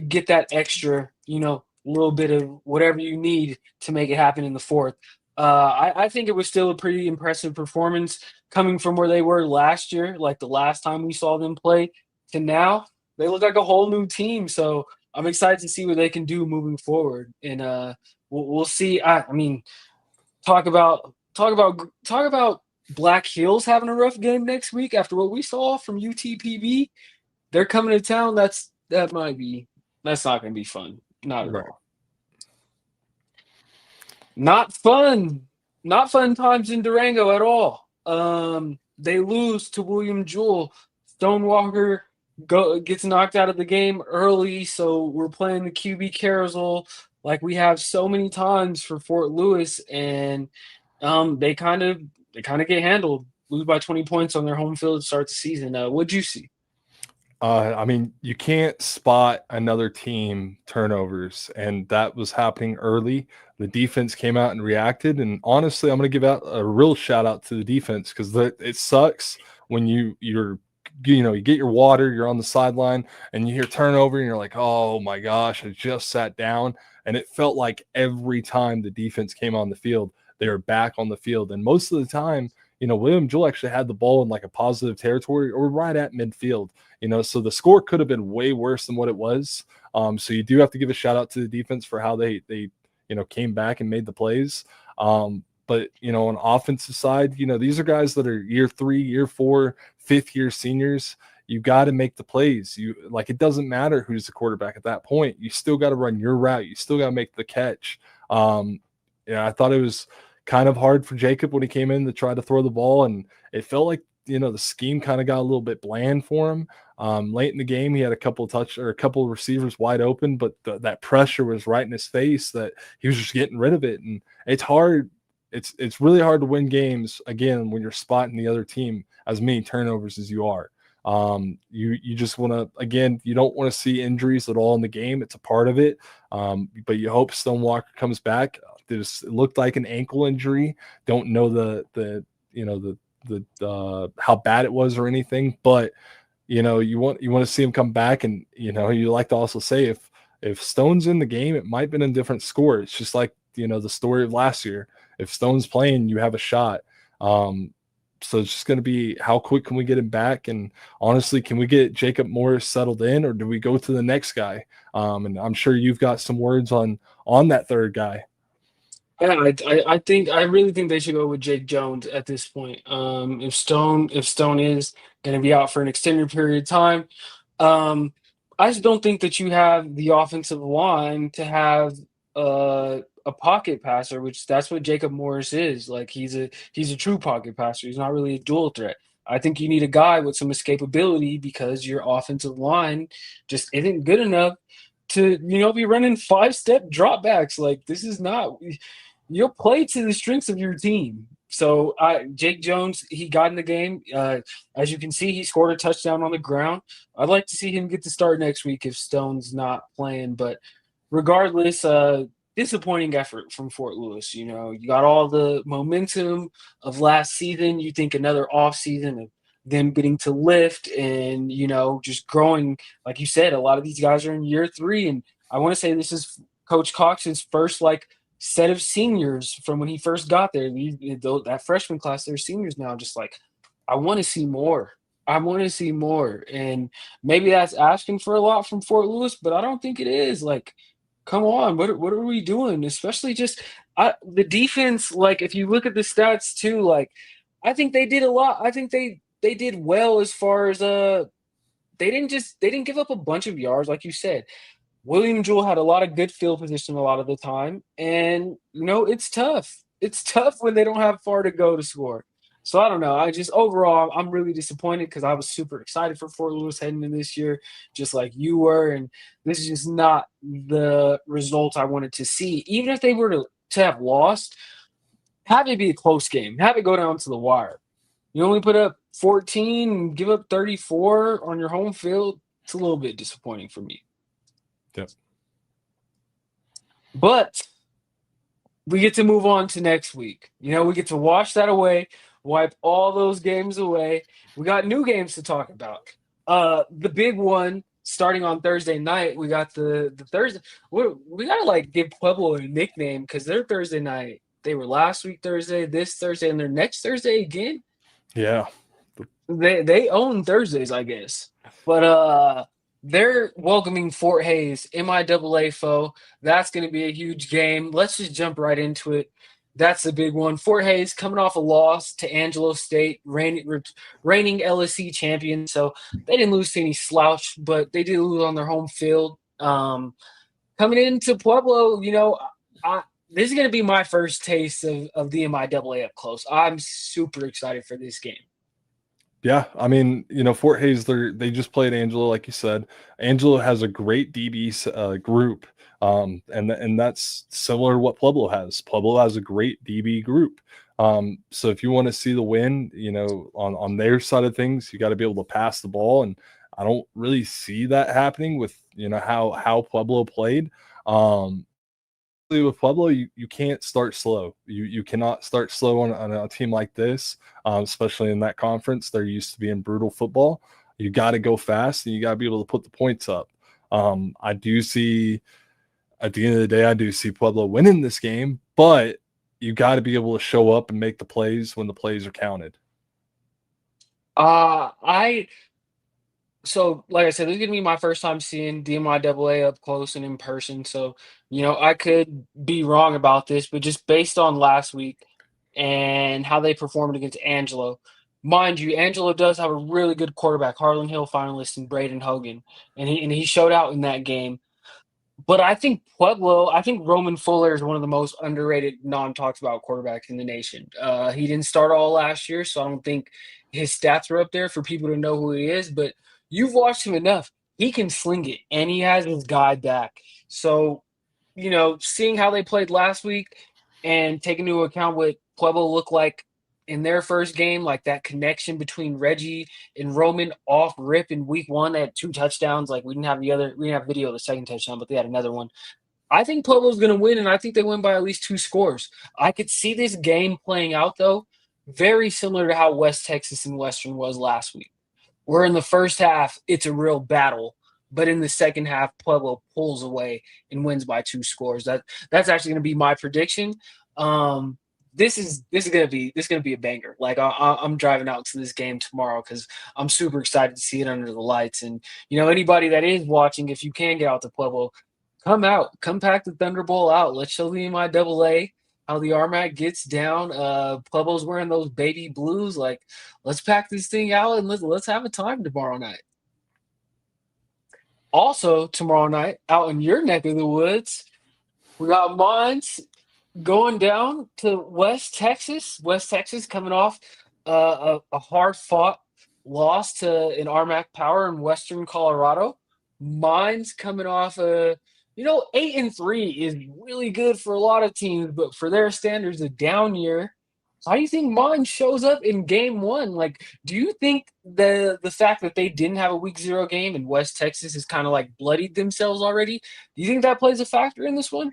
get that extra, little bit of whatever you need to make it happen in the fourth? I think it was still a pretty impressive performance coming from where they were last year, like the last time we saw them play, to now. They look like a whole new team. So I'm excited to see what they can do moving forward, and we'll see. I mean, talk about Black Hills having a rough game next week after what we saw from UTPB. They're coming to town. That's not going to be fun. Not at Right. all. Not fun. Not fun times in Durango at all. They lose to William Jewell. Stonewalker gets knocked out of the game early, so we're playing the QB carousel like we have so many times for Fort Lewis, and they kind of get handled. Lose by 20 points on their home field to start the season. What'd you see? I mean, you can't spot another team turnovers, and that was happening early. The defense came out and reacted, and honestly, I'm going to give out a real shout out to the defense because it sucks when you get your water, you're on the sideline, and you hear turnover, and you're like, oh my gosh, I just sat down, and it felt like every time the defense came on the field, they were back on the field, and most of the time, William Jewell actually had the ball in like a positive territory or right at midfield. So the score could have been way worse than what it was. So you do have to give a shout out to the defense for how they came back and made the plays. But on offensive side, these are guys that are year 3, year 4, fifth year seniors. You got to make the plays. It doesn't matter who's the quarterback at that point. You still got to run your route. You still got to make the catch. I thought it was kind of hard for Jacob when he came in to try to throw the ball, and it felt like the scheme kind of got a little bit bland for him. Late in the game, he had a couple of receivers wide open, but that pressure was right in his face that he was just getting rid of it. And it's hard. It's really hard to win games again when you're spotting the other team as many turnovers as you are. You just want to, again, you don't want to see injuries at all in the game. It's a part of it. But you hope Stonewalker comes back. It looked like an ankle injury. Don't know the how bad it was or anything, but you want to see him come back, and you like to also say if Stone's in the game, it might have been a different score. It's just like the story of last year. If Stone's playing, you have a shot. So it's just going to be how quick can we get him back, and honestly, can we get Jacob Morris settled in, or do we go to the next guy? And I'm sure you've got some words on that third guy. Yeah, I really think they should go with Jake Jones at this point. If Stone is going to be out for an extended period of time, um, I just don't think that you have the offensive line to have a pocket passer, which that's what Jacob Morris is. Like he's a true pocket passer. He's not really a dual threat. I think you need a guy with some escapability because your offensive line just isn't good enough to be running 5-step dropbacks. Like this is not. You'll play to the strengths of your team. So Jake Jones, he got in the game. As you can see, he scored a touchdown on the ground. I'd like to see him get to start next week if Stone's not playing. But regardless, disappointing effort from Fort Lewis. You got all the momentum of last season. You think another off season of them getting to lift and just growing. Like you said, a lot of these guys are in year 3, and I want to say this is Coach Cox's first set of seniors from when he first got there. That freshman class, they're seniors now. Just like, I want to see more. I want to see more. And maybe that's asking for a lot from Fort Lewis, but I don't think it is. Like, come on, what are we doing? Especially just the defense. Like, if you look at the stats too, like, I think they did a lot. I think they did well as far as they didn't give up a bunch of yards, like you said. William Jewell had a lot of good field position a lot of the time, and it's tough. It's tough when they don't have far to go to score. So I don't know. I just overall I'm really disappointed because I was super excited for Fort Lewis heading in this year, just like you were, and this is just not the result I wanted to see. Even if they were to have lost, have it be a close game, have it go down to the wire. You only put up 14 and give up 34 on your home field. It's a little bit disappointing for me. Yep. But we get to move on to next week. We get to wash that away, wipe all those games away. We got new games to talk about. The big one starting on Thursday night. We got the Thursday. We gotta give Pueblo a nickname because their Thursday night. They were last week Thursday, this Thursday, and their next Thursday again. Yeah, they own Thursdays, I guess. But they're welcoming Fort Hays, MIAA foe. That's going to be a huge game. Let's just jump right into it. That's the big one. Fort Hays coming off a loss to Angelo State, reigning LSC champion. So they didn't lose to any slouch, but they did lose on their home field. Coming into Pueblo, this is going to be my first taste of the MIAA up close. I'm super excited for this game. Yeah, I mean, Fort Hays, they just played Angelo, like you said. Angelo has a great DB group, and that's similar to what Pueblo has. Pueblo has a great DB group. So if you want to see the win, on their side of things, you got to be able to pass the ball, and I don't really see that happening with how Pueblo played. With Pueblo, you can't start slow. You cannot start slow on a team like this, especially in that conference. They're used to being brutal football. You got to go fast, and you got to be able to put the points up. I do see, at the end of the day, I do see Pueblo winning this game, but you got to be able to show up and make the plays when the plays are counted. I So, like I said, this is gonna be my first time seeing DMIAA up close and in person. So, I could be wrong about this, but just based on last week and how they performed against Angelo, mind you, Angelo does have a really good quarterback, Harlan Hill finalist, and Braden Hogan, and he showed out in that game. But I think Roman Fuller is one of the most underrated, non-talked about quarterbacks in the nation. He didn't start all last year, so I don't think his stats are up there for people to know who he is. But you've watched him enough; he can sling it, and he has his guy back. So, seeing how they played last week and taking into account what Pueblo looked like in their first game, like that connection between Reggie and Roman off rip in week one, they had 2 touchdowns. Like we didn't have video of the second touchdown, but they had another one. I think Pueblo's going to win, and I think they win by at least 2 scores. I could see this game playing out, though, very similar to how West Texas and Western was last week. Where in the first half, it's a real battle, but in the second half, Pueblo pulls away and wins by 2 scores. That's actually going to be my prediction. This is gonna be a banger. Like I'm driving out to this game tomorrow because I'm super excited to see it under the lights. And anybody that is watching, if you can get out to Pueblo, come out, come pack the Thunderbolt out. Let's show the MIAA how the Armac gets down. Pueblo's wearing those baby blues. Like, let's pack this thing out and let's have a time tomorrow night. Also, tomorrow night, out in your neck of the woods, we got Mines going down to West Texas. West Texas coming off a hard fought loss to an Armac Power in Western Colorado. Mine's coming off 8-3 is really good for a lot of teams, but for their standards, a down year. How do you think mine shows up in game one? Like, do you think the fact that they didn't have a week 0 game and West Texas has kind of like bloodied themselves already? Do you think that plays a factor in this one?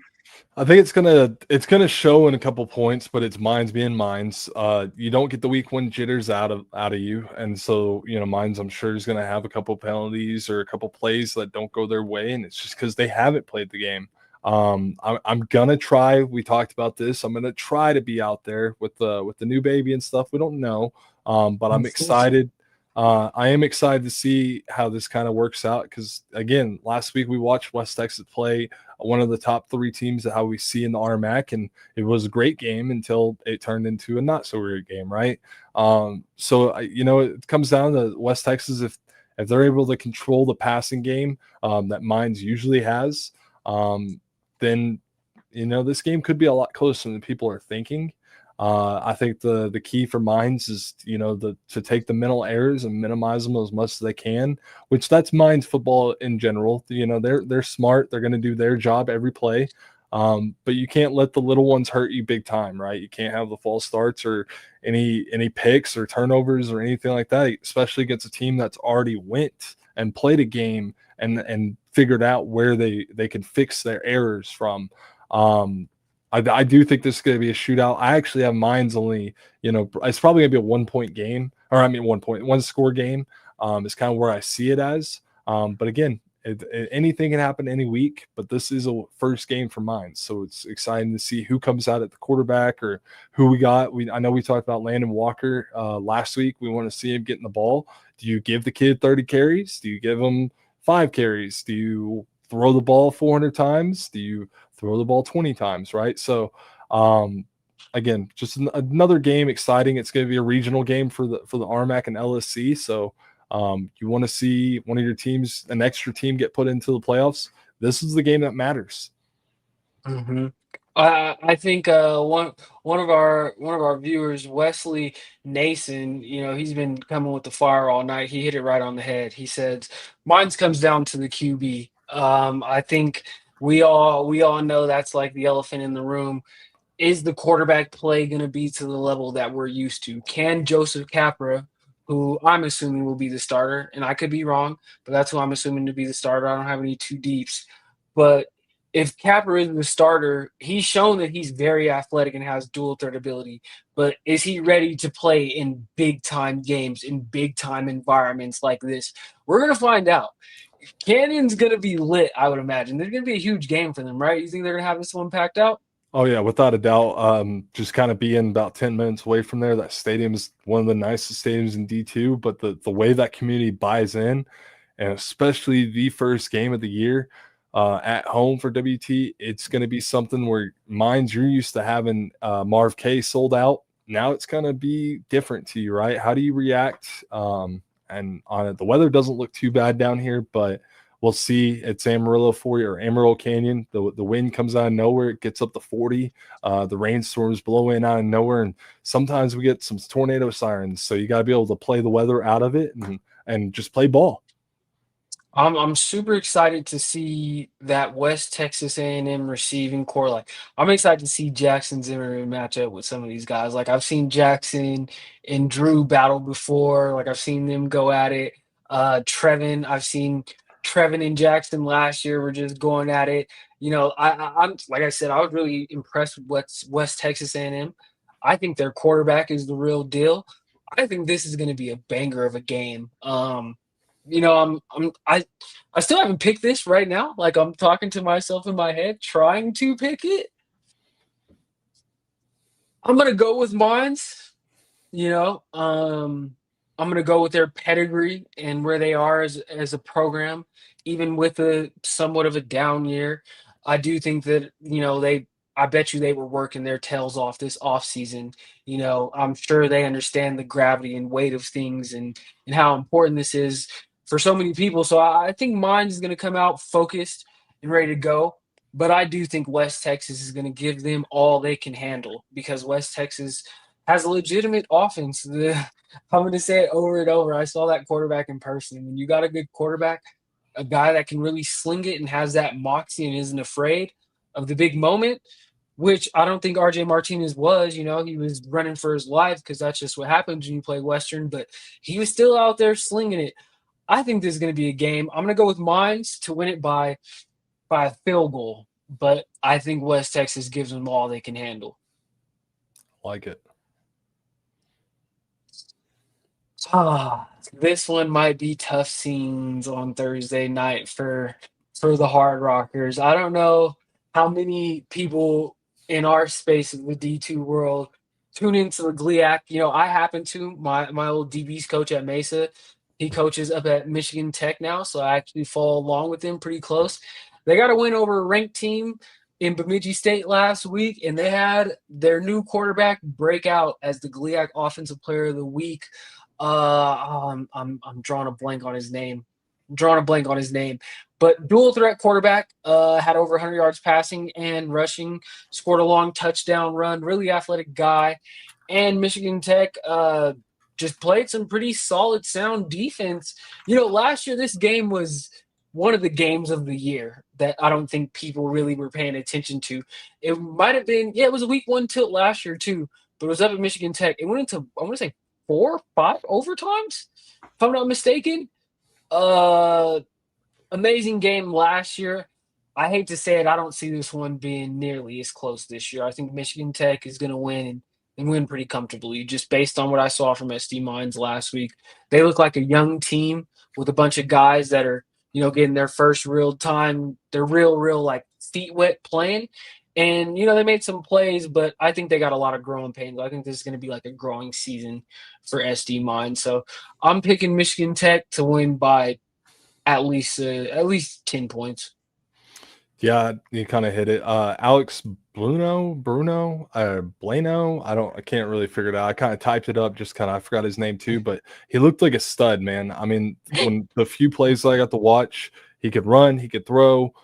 I think it's gonna show in a couple points, but it's mines being mines. You don't get the week one jitters out of you, and so mines I'm sure is gonna have a couple penalties or a couple plays that don't go their way, and it's just because they haven't played the game. I'm gonna try. We talked about this. I'm gonna try to be out there with the new baby and stuff. We don't know, but I'm excited. I am excited to see how this kind of works out because, again, last week we watched West Texas play one of the top 3 teams that how we see in the RMAC, and it was a great game until it turned into a not so great game, right? So it comes down to West Texas if they're able to control the passing game that Mines usually has, then this game could be a lot closer than people are thinking. I think the key for Mines is to take the mental errors and minimize them as much as they can, which that's Mines football in general. They're smart. They're going to do their job every play, but you can't let the little ones hurt you big time, right? You can't have the false starts or any picks or turnovers or anything like that, especially against a team that's already went and played a game and figured out where they can fix their errors from. I do think this is going to be a shootout. I actually have mines only, it's probably going to be a 1 point game, or I mean 1 score game. Is kind of where I see it as. But again, anything can happen any week. But this is a first game for mine, so it's exciting to see who comes out at the quarterback or who we got. I know we talked about Landon Walker last week. We want to see him getting the ball. Do you give the kid 30 carries? Do you give him 5 carries? Do you throw the ball 400 times? Do you throw the ball 20 times, right? So again, just another game, exciting. It's going to be a regional game for the Armac and LSC. So you want to see one of your teams, an extra team, get put into the playoffs. This is the game that matters. Mm-hmm. I think one of our viewers, Wesley Nason, he's been coming with the fire all night. He hit it right on the head. He says, "Mine's comes down to the QB." I think we all know that's like the elephant in the room. Is the quarterback play going to be to the level that we're used to? Can Joseph Capra, who I'm assuming will be the starter, and I could be wrong, but that's who I'm assuming to be the starter. I don't have any two deeps, but if Capra is the starter, he's shown that he's very athletic and has dual threat ability. But is he ready to play in big time games, in big time environments like this? We're gonna find out. Canyon's gonna be lit, I would imagine. There's gonna be a huge game for them, right? You think they're gonna have this one packed out? Oh yeah, without a doubt. Just kind of being about 10 minutes away from there. That stadium is one of the nicest stadiums in D2, but the way that community buys in, and especially the first game of the year at home for WT, it's going to be something where minds you're used to having Marv K sold out. Now it's going to be different to you, right? How do you react? And on it, the weather doesn't look too bad down here, but we'll see. It's Amarillo for you, or Amarillo Canyon. The wind comes out of nowhere. It gets up to 40. The rainstorms blow in out of nowhere. And sometimes we get some tornado sirens. So you got to be able to play the weather out of it and just play ball. I'm super excited to see that West Texas A&M receiving core. Like, I'm excited to see Jackson Zimmerman match up with some of these guys. Like, I've seen Jackson and Drew battle before. Like, I've seen them go at it. I've seen Trevin and Jackson last year were just going at it. I'm like I said, I was really impressed with West Texas A&M. I think their quarterback is the real deal. I think this is going to be a banger of a game. I still haven't picked this right now. Like, I'm talking to myself in my head, trying to pick it. I'm gonna go with mines. You know, I'm gonna go with their pedigree and where they are as a program, even with a somewhat of a down year. I do think that I bet you they were working their tails off this off season. I'm sure they understand the gravity and weight of things and how important this is for so many people. So I think mine is gonna come out focused and ready to go. But I do think West Texas is going to give them all they can handle because West Texas has a legitimate offense. I'm going to say it over and over. I saw that quarterback in person. When you got a good quarterback, a guy that can really sling it and has that moxie and isn't afraid of the big moment, which I don't think RJ Martinez was. He was running for his life because that's just what happens when you play Western, but he was still out there slinging it. I think this is going to be a game. I'm going to go with Mines to win it by a field goal, but I think West Texas gives them all they can handle. Like it. This one might be tough scenes on Thursday night for the Hard Rockers. I don't know how many people in our space of the D2 world tune into the GLIAC. I happen to. My old DB's coach at Mesa, he coaches up at Michigan Tech now, so I actually follow along with him pretty close. They got a win over a ranked team in Bemidji State last week, and they had their new quarterback break out as the GLIAC Offensive Player of the Week. I'm drawing a blank on his name. But dual threat quarterback, had over 100 yards passing and rushing, scored a long touchdown run, really athletic guy. And Michigan Tech just played some pretty solid, sound defense. Last year this game was one of the games of the year that I don't think people really were paying attention to. It might have been, yeah, it was a week one tilt last year too, but it was up at Michigan Tech. It went into, I want to say, 4 or 5 overtimes, if I'm not mistaken. Uh, Amazing game last year. I hate to say it, I don't see this one being nearly as close this year. I think Michigan Tech is going to win and win pretty comfortably, just based on what I saw from SD Mines last week. They look like a young team with a bunch of guys that are, getting their first real time, their real like feet wet playing. And, they made some plays, but I think they got a lot of growing pains. I think this is going to be like a growing season for SD Mines. So I'm picking Michigan Tech to win by at least 10 points. Yeah, you kind of hit it. Alex Bruno, I can't really figure it out. I kind of typed it up, I forgot his name too, but he looked like a stud, man. I mean, when the few plays I got to watch, he could run, he could throw.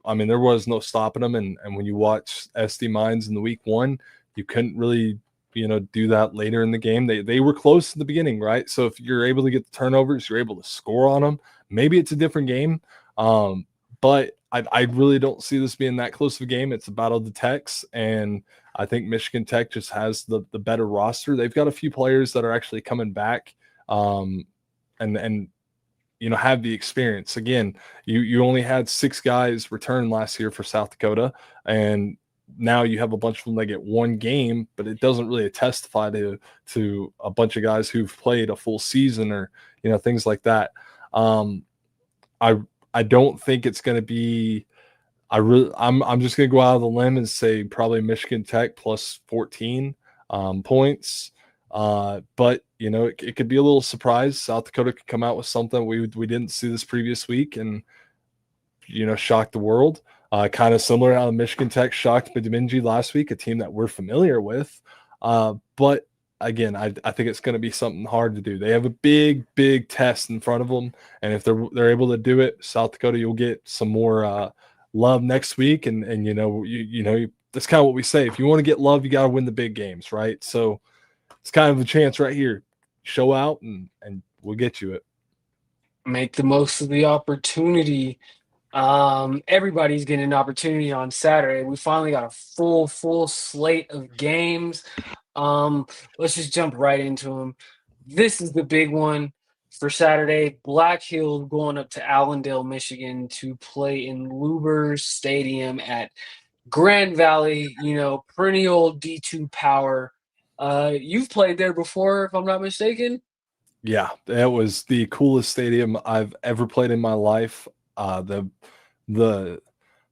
I mean, there was no stopping them. And when you watch SD Mines in the week one, you couldn't really, do that later in the game. They were close in the beginning, right? So if you're able to get the turnovers, you're able to score on them. Maybe it's a different game. But I really don't see this being that close of a game. It's a battle of the Techs, and I think Michigan Tech just has the better roster. They've got a few players that are actually coming back, and have the experience. Again, you only had 6 guys return last year for South Dakota, and now you have a bunch of them that get one game, but it doesn't really testify to a bunch of guys who've played a full season or things like that. I don't think it's going to be. I'm just going to go out of the limb and say probably Michigan Tech plus 14 points. But it could be a little surprise. South Dakota could come out with something we didn't see this previous week and shock the world. Kind of similar how Michigan Tech shocked Bemidji last week, a team that we're familiar with. But again, I think it's going to be something hard to do. They have a big test in front of them, and if they're able to do it, South Dakota, you'll get some more love next week. And that's kind of what we say. If you want to get love, you got to win the big games, right? So it's kind of a chance right here. Show out, and we'll get you it. Make the most of the opportunity. Everybody's getting an opportunity on Saturday. We finally got a full slate of games. Let's just jump right into them. This is the big one for Saturday. Black Hills going up to Allendale, Michigan to play in Luber's Stadium at Grand Valley, perennial D2 power. You've played there before, if I'm not mistaken. Yeah, that was the coolest stadium I've ever played in my life. The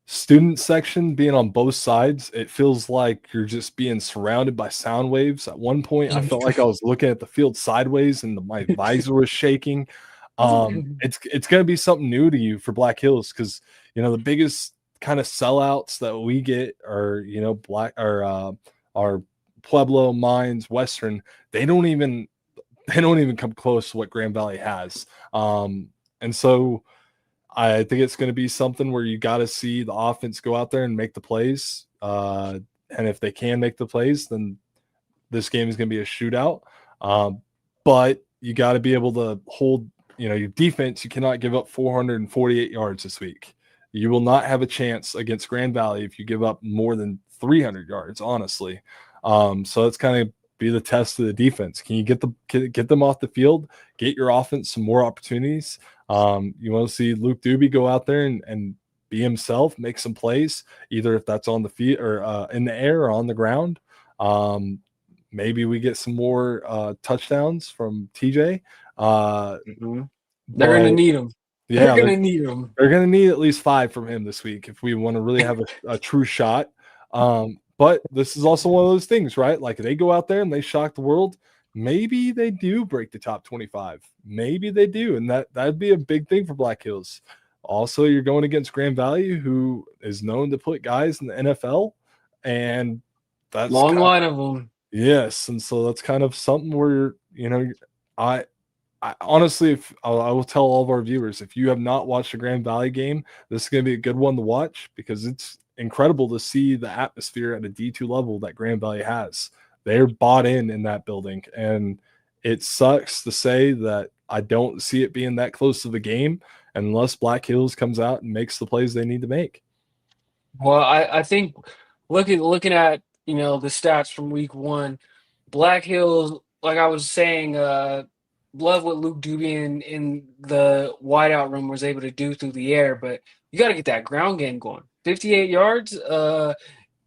student section being on both sides, it feels like you're just being surrounded by sound waves. At one point, I felt like I was looking at the field sideways and my visor was shaking. It's going to be something new to you for Black Hills because the biggest kind of sellouts that we get are our Pueblo, Mines, Western. They don't even come close to what Grand Valley has. And so I think it's going to be something where you got to see the offense go out there and make the plays. And if they can make the plays, then this game is going to be a shootout. But you got to be able to hold, your defense. You cannot give up 448 yards this week. You will not have a chance against Grand Valley if you give up more than 300 yards, honestly. So it's kind of be the test of the defense. Can you get them off the field, get your offense some more opportunities? You want to see Luke Doobie go out there and be himself, make some plays, either if that's on the field or in the air or on the ground. Maybe we get some more touchdowns from TJ. They're going to need them. Yeah, they're going to need them. They're going to need at least 5 from him this week if we want to really have a true shot. But this is also one of those things, right? Like they go out there and they shock the world. Maybe they do break the top 25. Maybe they do. And that'd be a big thing for Black Hills. Also, you're going against Grand Valley, who is known to put guys in the NFL. And that's long line of them. Yes. And so that's kind of something where, I honestly, if I will tell all of our viewers, if you have not watched the Grand Valley game, this is going to be a good one to watch because it's incredible to see the atmosphere at a D2 level that Grand Valley has. They're bought in that building, and it sucks to say that I don't see it being that close to the game unless Black Hills comes out and makes the plays they need to make. Well, I think looking at the stats from week one, Black Hills, like I was saying, love what Luke Doobie in the wideout room was able to do through the air, but you got to get that ground game going. 58 yards.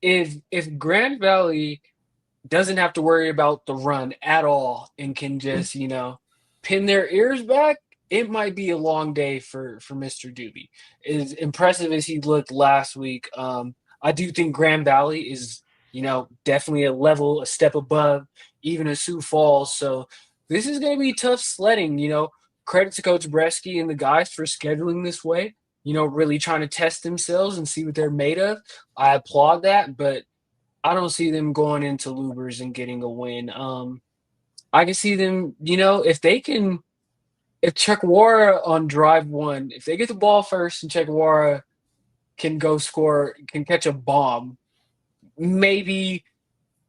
If Grand Valley doesn't have to worry about the run at all and can just pin their ears back, it might be a long day for Mr. Doobie. As impressive as he looked last week, I do think Grand Valley is definitely a step above even a Sioux Falls. So this is going to be tough sledding. Credit to Coach Bresky and the guys for scheduling this way. Really trying to test themselves and see what they're made of. I applaud that, but I don't see them going into Lubers and getting a win. I can see them, if Chekwara on drive one, if they get the ball first and Chekwara can go score, can catch a bomb, maybe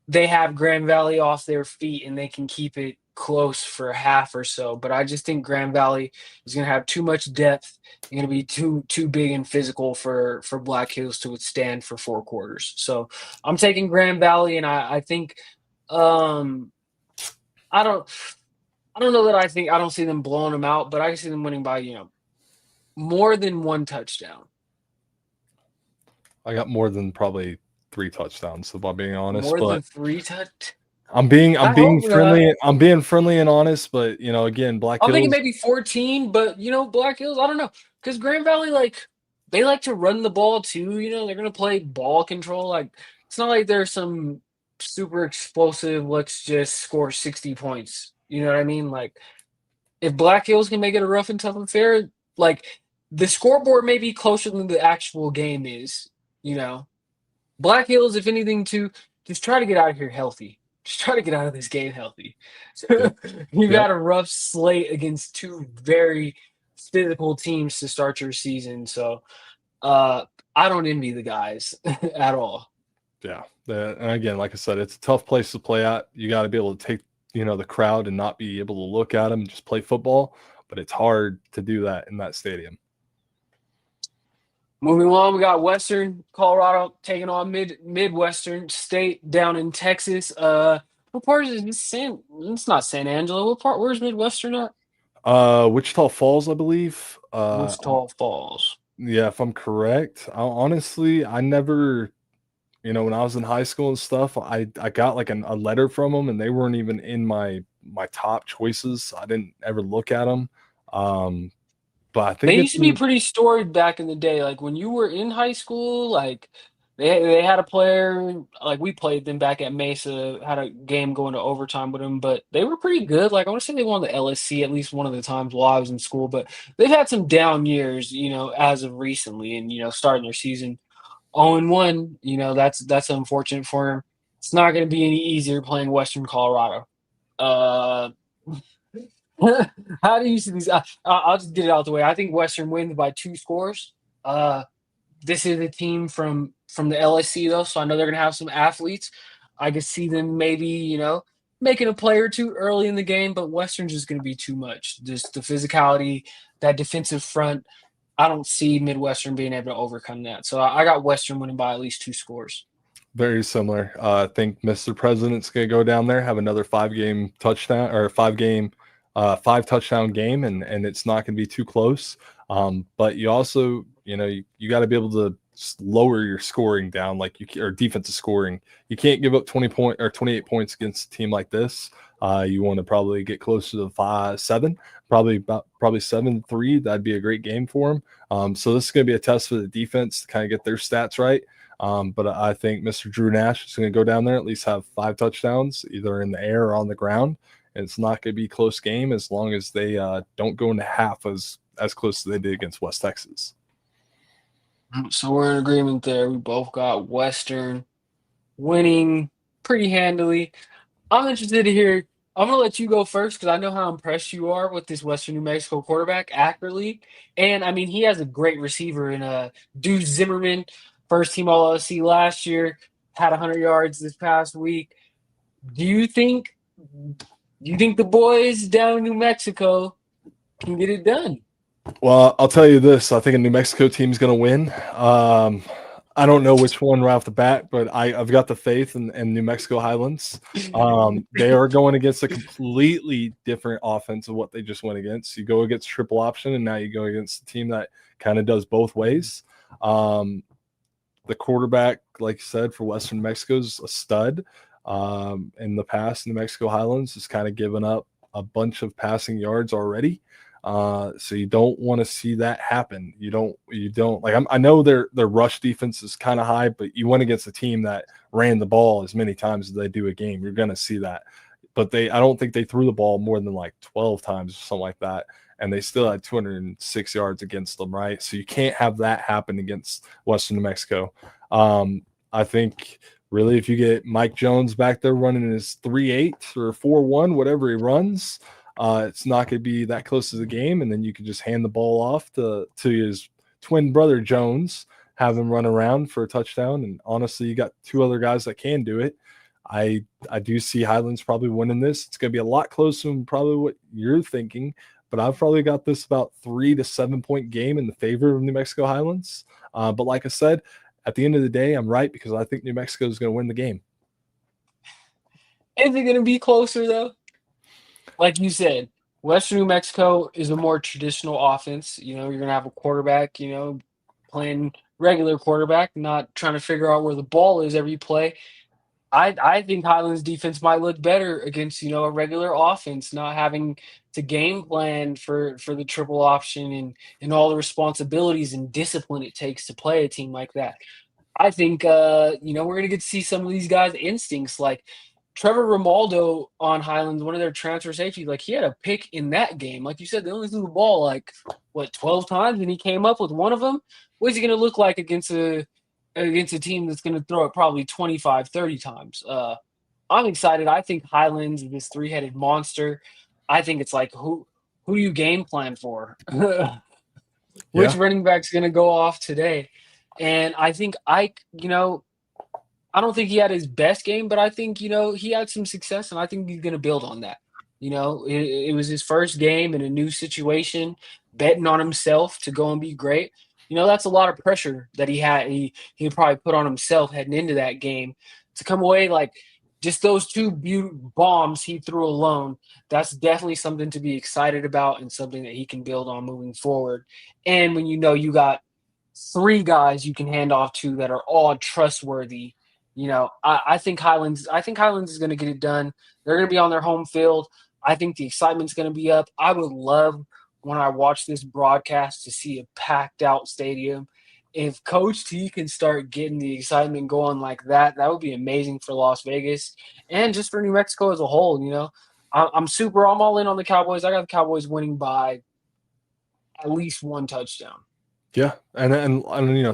they have Grand Valley off their feet and they can keep it close for a half or so. But I just think Grand Valley is going to have too much depth. They're going to be too big and physical for Black Hills to withstand for 4 quarters. So I'm taking Grand Valley, and I think um, I don't know that I don't see them blowing them out, but I see them winning by more than one touchdown. I got more than probably 3 touchdowns, if I'm being honest, More but than 3 touch. I'm being I I'm being hope not. friendly. I'm being friendly and honest, but again, Black I'm thinking Hills. maybe 14, but Black Hills, I don't know. Because Grand Valley, like, they like to run the ball too, they're gonna play ball control. Like, it's not like there's some super explosive, let's just score 60 points. You know what I mean? Like, if Black Hills can make it a rough and tough affair, like the scoreboard may be closer than the actual game is, you know. Black Hills, if anything, to just try to get out of here healthy. Just try to get out of this game healthy. Yep. You've Yep. had a rough slate against two very physical teams to start your season. So I don't envy the guys at all. Yeah. And again, like I said, it's a tough place to play at. You got to be able to take, the crowd and not be able to look at them and just play football. But it's hard to do that in that stadium. Moving on, we got Western Colorado taking on Midwestern State down in Texas. What part is this? It's not San Angelo. What part? Where's Midwestern at? Wichita Falls, I believe. Wichita Falls. Yeah, if I'm correct. Honestly, I never, when I was in high school and stuff, I got like a letter from them, and they weren't even in my top choices. I didn't ever look at them. But I They think used it's to be pretty storied back in the day. Like when you were in high school, like they had a player, like we played them back at Mesa, had a game going to overtime with them, but they were pretty good. Like I want to say they won the LSC at least one of the times while I was in school, but they've had some down years, as of recently, and starting their season 0-1, that's unfortunate for them. It's not going to be any easier playing Western Colorado. Uh, How do you see these? I'll just get it out the way. I think Western wins by 2 scores. Uh, this is a team from the LSC though, so I know they're gonna have some athletes. I could see them maybe making a play or two early in the game, but Western's just gonna be too much. Just the physicality, that defensive front. I don't see Midwestern being able to overcome that. So I got Western winning by at least 2 scores. very similar. I think Mr. President's going to go down there, have another 5-game touchdown or 5-touchdown game, and it's not going to be too close. But you also, you got to be able to lower your scoring down, or defensive scoring. You can't give up 28 points against a team like this. You want to probably get closer to 5-7, probably 7-3. That'd be a great game for them. So this is going to be a test for the defense to kind of get their stats right. But I think Mr. Drew Nash is going to go down there, at least have 5 touchdowns, either in the air or on the ground. And it's not going to be a close game as long as they don't go into half as close as they did against West Texas. So we're in agreement there. We both got Western winning pretty handily. I'm interested to hear. I'm gonna let you go first because I know how impressed you are with this Western New Mexico quarterback, Ackerley, and I mean he has a great receiver in Deuce Zimmerman, first team All SC last year, had 100 yards this past week. Do you think the boys down in New Mexico can get it done? Well, I'll tell you this. I think a New Mexico team is going to win. I don't know which one right off the bat, but I've got the faith in New Mexico Highlands. They are going against a completely different offense of what they just went against. You go against triple option, and now you go against a team that kind of does both ways. The quarterback, like you said, for Western New Mexico is a stud. In the past, New Mexico Highlands has kind of given up a bunch of passing yards already. So you don't want to see that happen. You don't like. I know their rush defense is kind of high, but you went against a team that ran the ball as many times as they do a game. You're going to see that. But I don't think they threw the ball more than like 12 times or something like that. And they still had 206 yards against them, right? So you can't have that happen against Western New Mexico. I think really if you get Mike Jones back there running his 3.8 or 4.1, whatever he runs, it's not going to be that close to the game. And then you can just hand the ball off to his twin brother Jones have him run around for a touchdown. And honestly, you got two other guys that can do it. I do see Highlands probably winning this. It's going to be a lot closer than probably what you're thinking, but I've probably got this about 3 to 7 point game in the favor of New Mexico Highlands. But like I said, at the end of the day, I'm right because I think New Mexico is going to win the game. Is it going to be closer though? Like you said, Western New Mexico is a more traditional offense. You're going to have a quarterback, playing regular quarterback, not trying to figure out where the ball is every play. I think Highlands defense might look better against a regular offense, not having to game plan for the triple option and all the responsibilities and discipline it takes to play a team like that. I think we're gonna get to see some of these guys' instincts. Like Trevor Romaldo on Highlands, one of their transfer safeties, like he had a pick in that game. Like you said, they only threw the ball like 12 times, and he came up with one of them. What's he gonna look like against a team that's gonna throw it probably 25, 30 times? I'm excited. I think Highlands, this three-headed monster. I think it's like who do you game plan for? Which Yeah. running back's gonna go off today? And I think Ike, I don't think he had his best game, but I think, he had some success, and I think he's going to build on that. It was his first game in a new situation, betting on himself to go and be great. That's a lot of pressure that he had. He probably put on himself heading into that game to come away like just those two bombs he threw alone. That's definitely something to be excited about and something that he can build on moving forward. And when you got three guys you can hand off to that are all trustworthy. I think Highlands. I think Highlands is going to get it done. They're going to be on their home field. I think the excitement's going to be up. I would love when I watch this broadcast to see a packed out stadium. If Coach T can start getting the excitement going like that, that would be amazing for Las Vegas and just for New Mexico as a whole. I'm all in on the Cowboys. I got the Cowboys winning by at least one touchdown. Yeah, and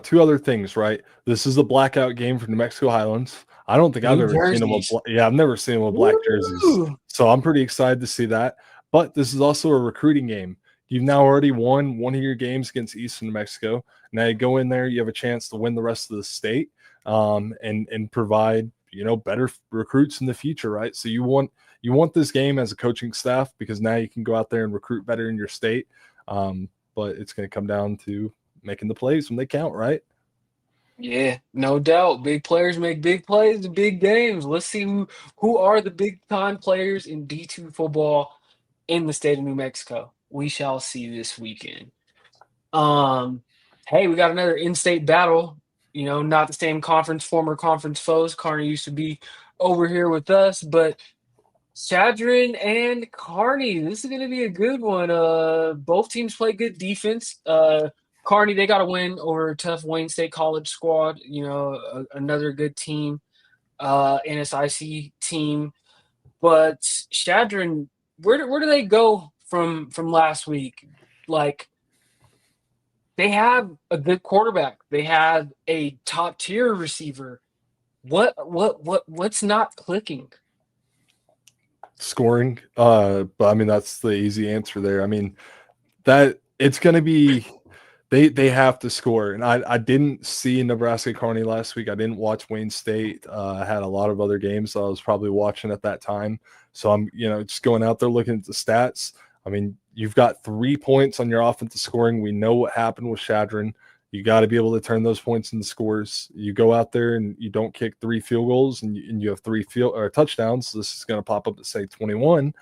two other things, right? This is a blackout game for New Mexico Highlands. I don't think I've Blue ever seen them with jerseys. I've never seen them with black jerseys. Woo! So I'm pretty excited to see that. But this is also a recruiting game. You've now already won one of your games against Eastern New Mexico. Now you go in there, you have a chance to win the rest of the state, and provide better recruits in the future, right? So you want this game as a coaching staff because now you can go out there and recruit better in your state. But it's going to come down to making the plays when they count, right? Yeah, no doubt. Big players make big plays in big games. Let's see who are the big time players in D2 football in the state of New Mexico. We shall see this weekend. Um, hey, we got another in-state battle. Not the same conference, former conference foes. Kearney used to be over here with us, but Shadron and Kearney, this is going to be a good one. Both teams play good defense. Kearney, they got to win over a tough Wayne State College squad. Another good team, NSIC team. But Shadron, where do they go from last week? Like they have a good quarterback. They have a top tier receiver. What's not clicking? Scoring. But I mean that's the easy answer there. I mean that it's going to be they have to score. And I didn't see Nebraska Kearney last week. I didn't watch Wayne State. I had a lot of other games that I was probably watching at that time. So I'm just going out there looking at the stats. I mean, you've got 3 points on your offensive scoring. We know what happened with Shadron. You got to be able to turn those points into scores. You go out there and you don't kick 3 field goals and you have 3 touchdowns. So this is going to pop up to say 21.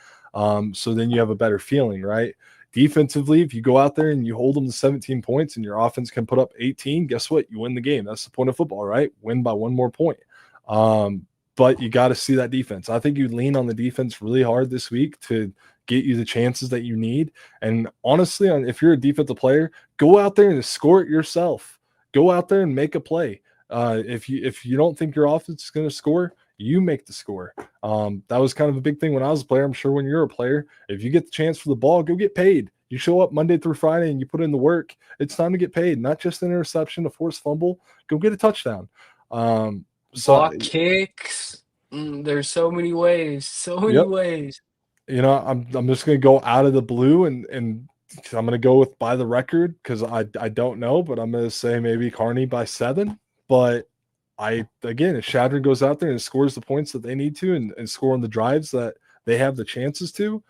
So then you have a better feeling, right? Defensively, if you go out there and you hold them to 17 points and your offense can put up 18, guess what? You win the game. That's the point of football, right? Win by 1 more point. But you got to see that defense. I think you lean on the defense really hard this week to get you the chances that you need. And honestly, if you're a defensive player, go out there and score it yourself. Go out there and make a play. If you don't think your offense is going to score, you make the score. That was kind of a big thing when I was a player. I'm sure when you're a player, if you get the chance for the ball, go get paid. You show up Monday through Friday and you put in the work. It's time to get paid, not just an interception, a forced fumble. Go get a touchdown. Block kicks. There's so many ways. So many Yep. ways. I'm just going to go out of the blue and I'm going to go with by the record because I don't know, but I'm going to say maybe Kearney by 7. But again, if Shadron goes out there and scores the points that they need to and score on the drives that they have the chances to,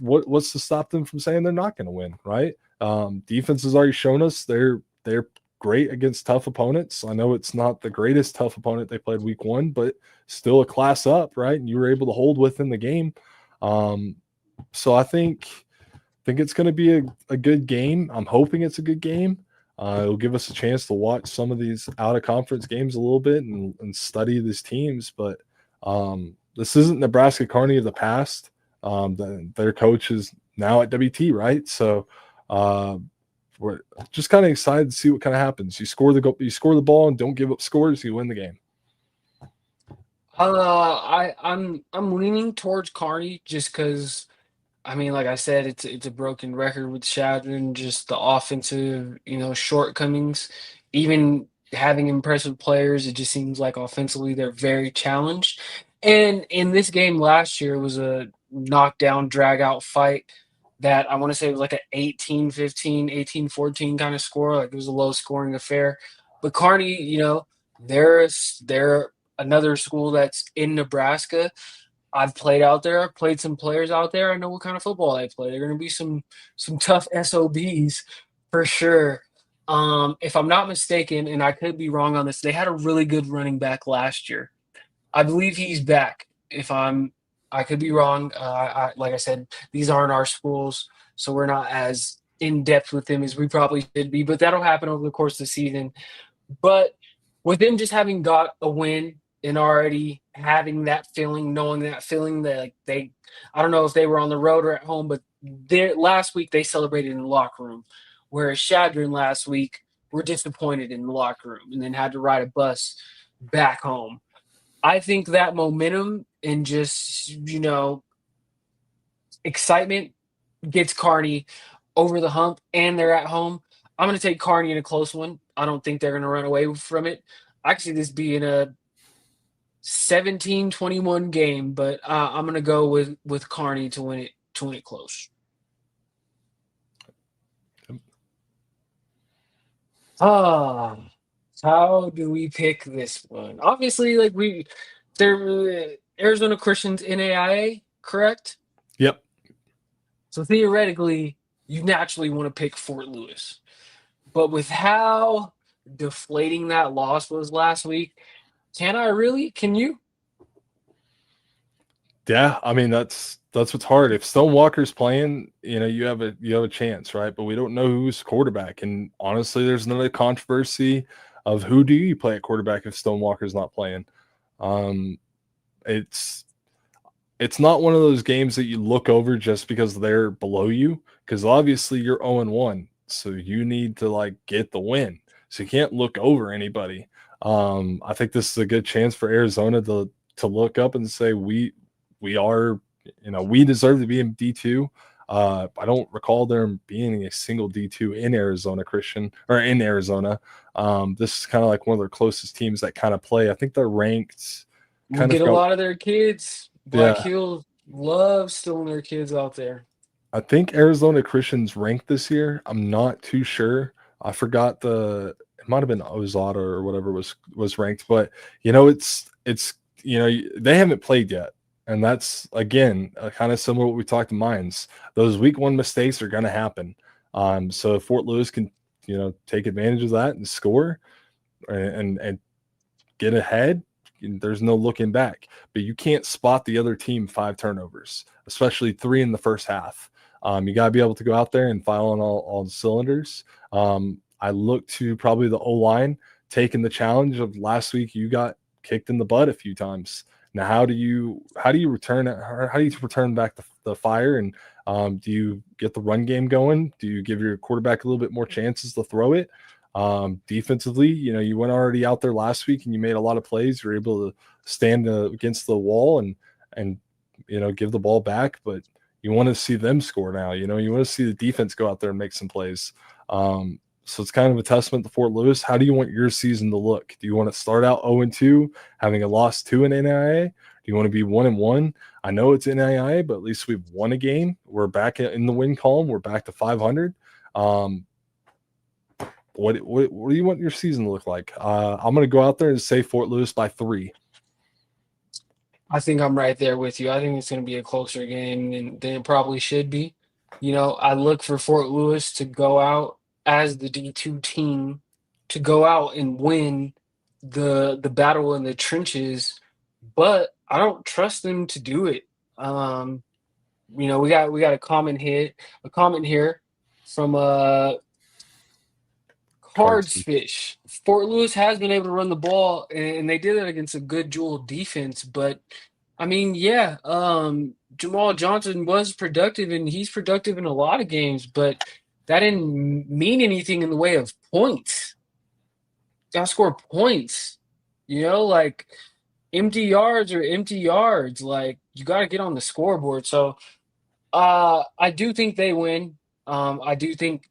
what's to stop them from saying they're not going to win, right? Defense has already shown us they're great against tough opponents. I know it's not the greatest tough opponent they played week 1, but still a class up, right? And you were able to hold within the game. So I think it's going to be a good game. I'm hoping it's a good game. It'll give us a chance to watch some of these out-of-conference games a little bit and study these teams. But this isn't Nebraska Kearney of the past. Their coach is now at WT, right? So we're just kind of excited to see what kind of happens. You score the ball and don't give up scores, you win the game. I'm leaning towards Kearney just because, I mean, like I said, it's a broken record with Shadron, just the offensive, shortcomings. Even having impressive players, it just seems like offensively they're very challenged. And in this game last year, it was a knockdown, drag out fight that I want to say was like an 18-15, 18-14 kind of score. Like it was a low scoring affair. But Kearney, they're another school that's in Nebraska. I've played out there. I've played some players out there. I know what kind of football they play. They're going to be some tough SOBs for sure. If I'm not mistaken, and I could be wrong on this, they had a really good running back last year. I believe he's back. I could be wrong. Like I said, these aren't our schools, so we're not as in depth with them as we probably should be. But that'll happen over the course of the season. But with them just having got a win and already having that feeling, knowing that feeling that I don't know if they were on the road or at home, but last week they celebrated in the locker room, whereas Shadron last week were disappointed in the locker room and then had to ride a bus back home. I think that momentum and just, excitement gets Kearney over the hump, and they're at home. I'm going to take Kearney in a close one. I don't think they're going to run away from it. I can see this being a 17-21 game, but I'm going to go with Kearney to win it close. How do we pick this one? Obviously, they're Arizona Christians NAIA, correct? Yep. So theoretically, you naturally want to pick Fort Lewis. But with how deflating that loss was last week, can I really? Can you? Yeah, I mean that's what's hard. If Stone Walker's playing, you have a chance, right? But we don't know who's quarterback. And honestly, there's another controversy of who do you play at quarterback if Stone Walker's not playing. It's not one of those games that you look over just because they're below you, because obviously you're 0-1. So you need to get the win. So you can't look over anybody. I think this is a good chance for Arizona to look up and say we are, we deserve to be in D2. I don't recall there being a single D2 in Arizona Christian or in Arizona. This is kind of like one of their closest teams that kind of play. I think they're ranked. We get a lot of their kids. Black Hills loves stealing their kids out there. I think Arizona Christian's ranked this year. I'm not too sure. I forgot it might have been Ozada or whatever was ranked, but it's they haven't played yet. And that's, again, kind of similar to what we talked to Mines. Those week 1 mistakes are going to happen. So if Fort Lewis can, take advantage of that and score and get ahead, there's no looking back. But you can't spot the other team 5 turnovers, especially 3 in the first half. You got to be able to go out there and fire on all the cylinders. I look to probably the O-line taking the challenge of last week. You got kicked in the butt a few times. Now, how do you return it? How do you return back the fire? And do you get the run game going? Do you give your quarterback a little bit more chances to throw it? Defensively, you went already out there last week and you made a lot of plays. You were able to stand against the wall and give the ball back, but you want to see them score now. You want to see the defense go out there and make some plays. So it's kind of a testament to Fort Lewis. How do you want your season to look? Do you want to start out 0-2, having a loss to an NAIA? Do you want to be 1-1? I know it's NAIA, but at least we've won a game. We're back in the win column. We're back to 500. What do you want your season to look like? I'm going to go out there and say Fort Lewis by 3. I think I'm right there with you. I think it's going to be a closer game than it probably should be. I look for Fort Lewis to go out as the D2 team, to go out and win the battle in the trenches, but I don't trust them to do it. We got a comment here from Cards. Cards Fish. Fort Lewis has been able to run the ball, and they did it against a good Jewell defense. But I mean, yeah, Jamal Johnson was productive, and he's productive in a lot of games. But that didn't mean anything in the way of points. Got to score points. Like empty yards or empty yards. Like you got to get on the scoreboard. So I do think they win. I do think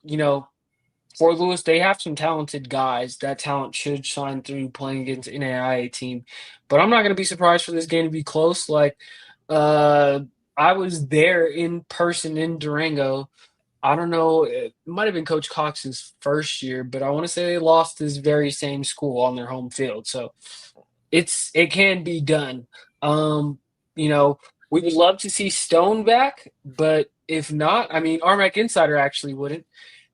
Fort Lewis, they have some talented guys. That talent should shine through playing against an NAIA team. But I'm not going to be surprised for this game to be close. Like, I was there in person in Durango. I don't know. It might have been Coach Cox's first year, but I want to say they lost this very same school on their home field. So it can be done. We would love to see Stone back, but if not, I mean, Armac Insider actually wouldn't.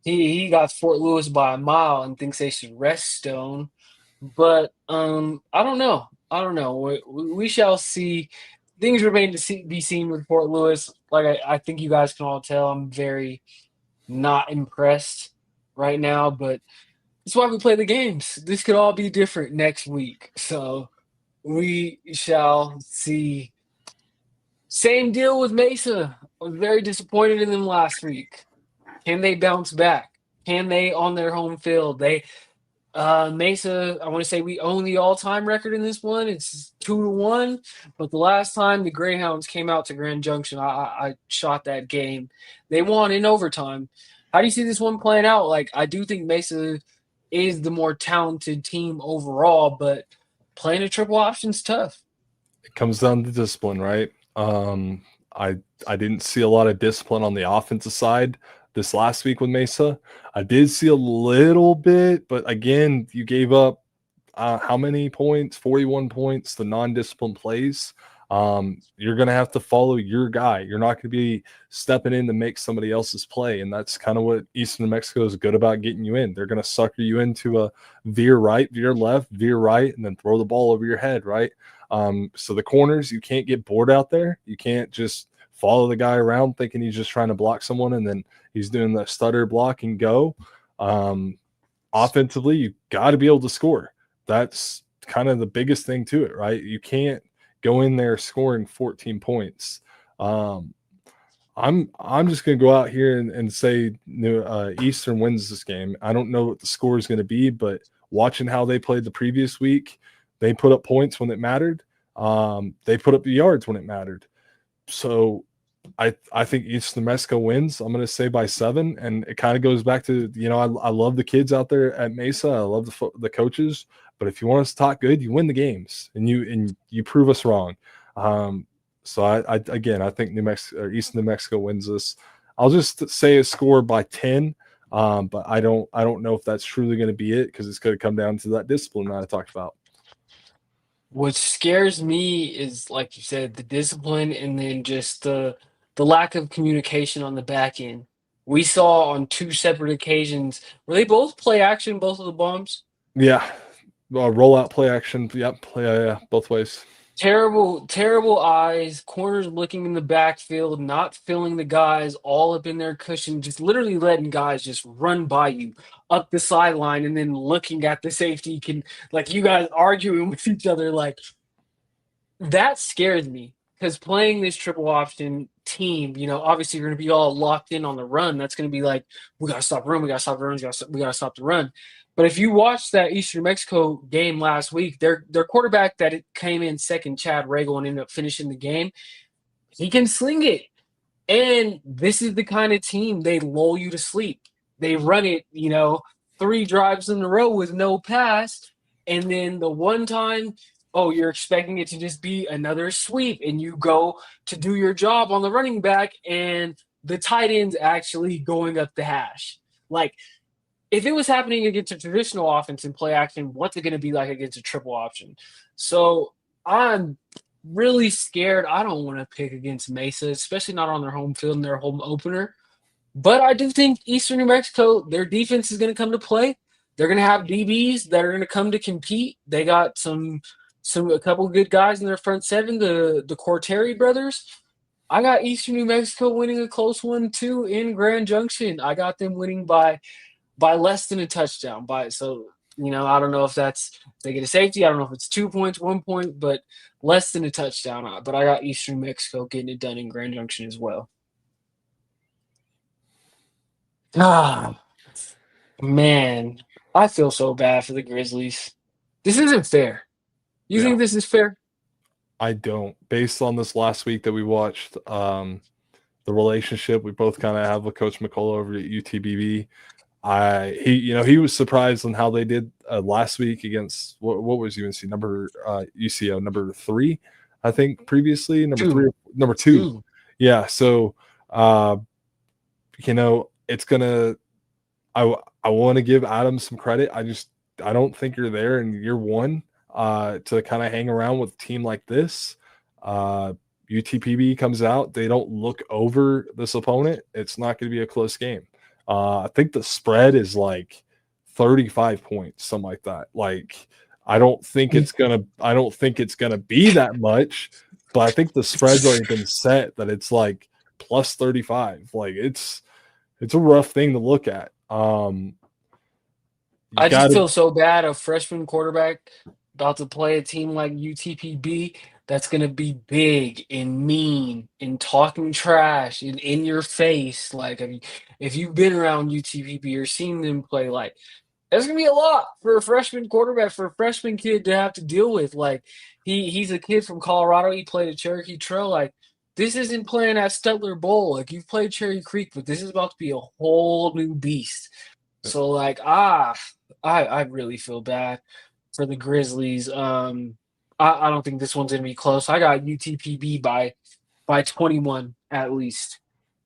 He got Fort Lewis by a mile and thinks they should rest Stone. But I don't know. I don't know. We shall see. Things remain to be seen with Fort Lewis. Like I think you guys can all tell, I'm very not impressed right now. But that's why we play the games. This could all be different next week. So we shall see. Same deal with Mesa. I was very disappointed in them last week. Can they bounce back? Can they on their home field? Mesa, I want to say we own the all-time record in this one. It's 2-1. But the last time the Greyhounds came out to Grand Junction, I shot that game. They won in overtime. How do you see this one playing out? Like, I do think Mesa is the more talented team overall, but playing a triple option's tough. It comes down to discipline, right? I didn't see a lot of discipline on the offensive side this last week with Mesa. I did see a little bit, but again, you gave up how many points? 41 points to non-disciplined plays. You're going to have to follow your guy. You're not going to be stepping in to make somebody else's play. And that's kind of what Eastern New Mexico is good about getting you in. They're going to sucker you into a veer right, veer left, veer right, and then throw the ball over your head, right? So the corners, you can't get bored out there. You can't just follow the guy around thinking he's just trying to block someone and then he's doing the stutter block and go. Offensively, you got to be able to score. That's kind of the biggest thing to it, right? You can't go in there scoring 14 points. I'm just going to go out here and say Eastern wins this game. I don't know what the score is going to be, but watching how they played the previous week, they put up points when it mattered. They put up the yards when it mattered. So I think Eastern New Mexico wins. I'm going to say by 7, and it kind of goes back to, I love the kids out there at Mesa. I love the coaches, but if you want us to talk good, you win the games, and you prove us wrong. So I think New Mexico or Eastern New Mexico wins this. I'll just say a score by 10, but I don't know if that's truly going to be it because it's going to come down to that discipline that I talked about. What scares me is, like you said, the discipline and then just the lack of communication on the back end. We saw on 2 separate occasions where they both play action, both of the bombs. Yeah, rollout play action. Yep, play both ways. Terrible, terrible eyes, corners looking in the backfield, not filling the guys all up in their cushion, just literally letting guys just run by you up the sideline and then looking at the safety like you guys arguing with each other. Like, that scares me because playing this triple option team, obviously you're going to be all locked in on the run. That's going to be like, we got to stop the run, we got to stop the run, we got to stop the run. But if you watched that Eastern New Mexico game last week, their quarterback that came in second, Chad Regal, and ended up finishing the game, he can sling it. And this is the kind of team they lull you to sleep. They run it, 3 drives in a row with no pass. And then the one time oh, you're expecting it to just be another sweep, and you go to do your job on the running back, and the tight end's actually going up the hash. Like, if it was happening against a traditional offense in play action, what's it going to be like against a triple option? So I'm really scared. I don't want to pick against Mesa, especially not on their home field in their home opener. But I do think Eastern New Mexico, their defense is going to come to play. They're going to have DBs that are going to come to compete. They got a couple good guys in their front seven, the Corteri brothers. I got Eastern New Mexico winning a close one too in Grand Junction. I got them winning by less than a touchdown. I don't know if they get a safety. I don't know if it's 2 points, 1 point, but less than a touchdown. But I got Eastern New Mexico getting it done in Grand Junction as well. Ah, man, I feel so bad for the Grizzlies. This isn't fair. You Yeah, think this is fair? I don't. Based on this last week that we watched, the relationship we both kind of have with Coach McCullough over at UTBB. He was surprised on how they did last week against what was UNC UCO number 3, I think previously number 3 Two. or number 2. Yeah, so it's gonna. I want to give Adams some credit. I don't think you're there in year one to kind of hang around with a team like this. UTPB comes out, they don't look over this opponent. It's not going to be a close game. I think the spread is like 35 points, something like that. Like, I don't think it's gonna be that much, but I think the spread's already been set that it's like plus 35. Like, it's a rough thing to look at. I just feel so bad, a freshman quarterback about to play a team like UTPB that's going to be big and mean and talking trash and in your face. Like, if you've been around UTPB or seen them play, like, that's going to be a lot for a freshman quarterback, for a freshman kid to have to deal with. Like, he's a kid from Colorado. He played at Cherokee Trail. Like, this isn't playing at Stutler Bowl. Like, you've played Cherry Creek, but this is about to be a whole new beast. So, like, I really feel bad for the Grizzlies. I don't think this one's gonna be close. I got UTPB by 21 at least.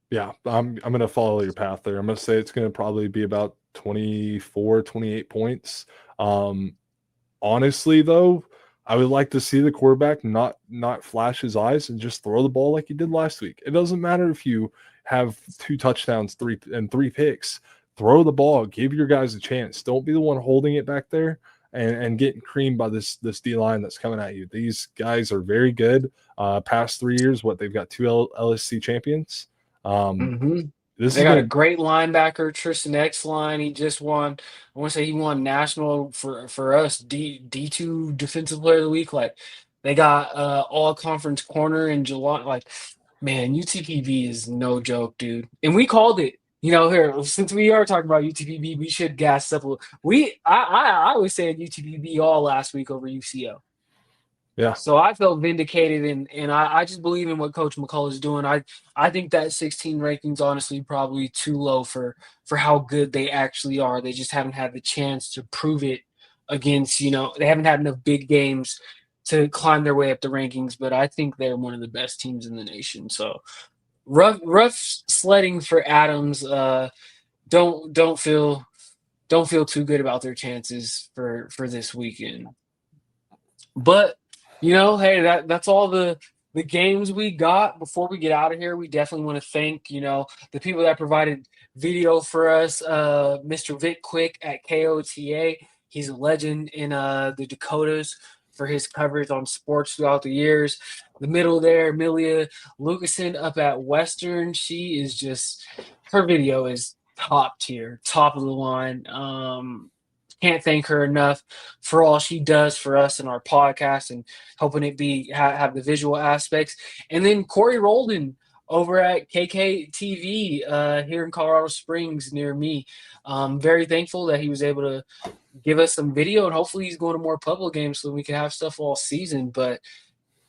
Yeah, I'm gonna follow your path there. I'm gonna say it's gonna probably be about 24, 28 points. Honestly, though, I would like to see the quarterback not flash his eyes and just throw the ball like he did last week. It doesn't matter if you have 2 touchdowns, 3 picks. Throw the ball, give your guys a chance. Don't be the one holding it back there and getting creamed by this D line that's coming at you. These guys are very good. Past 3 years, they've got 2 LSC champions. They got a great linebacker, Tristan Exline. He just won. I want to say he won national for us D2 Defensive Player of the Week. Like, they got all conference corner in July. Like, man, UTPB is no joke, dude. And we called it. Here, since we are talking about UTPB, we should gas up a little. I was saying UTPB all last week over UCO. Yeah. So I felt vindicated, and I just believe in what Coach McCullough is doing. I think that 16 ranking's honestly probably too low for how good they actually are. They just haven't had the chance to prove it against, they haven't had enough big games to climb their way up the rankings, but I think they're one of the best teams in the nation. So rough sledding for Adams. Don't feel too good about their chances for this weekend. But hey, that's all the games we got. Before we get out of here, we definitely want to thank the people that provided video for us. Mr. Vic Quick at KOTA, he's a legend in the Dakotas for his coverage on sports throughout the years. The middle there, Amelia Lucasen up at Western. She is just, her video is top tier, top of the line. Can't thank her enough for all she does for us in our podcast and helping it have the visual aspects. And then Corey Roldan over at KKTV here in Colorado Springs near me. Very thankful that he was able to give us some video, and hopefully he's going to more Pueblo games so we can have stuff all season. But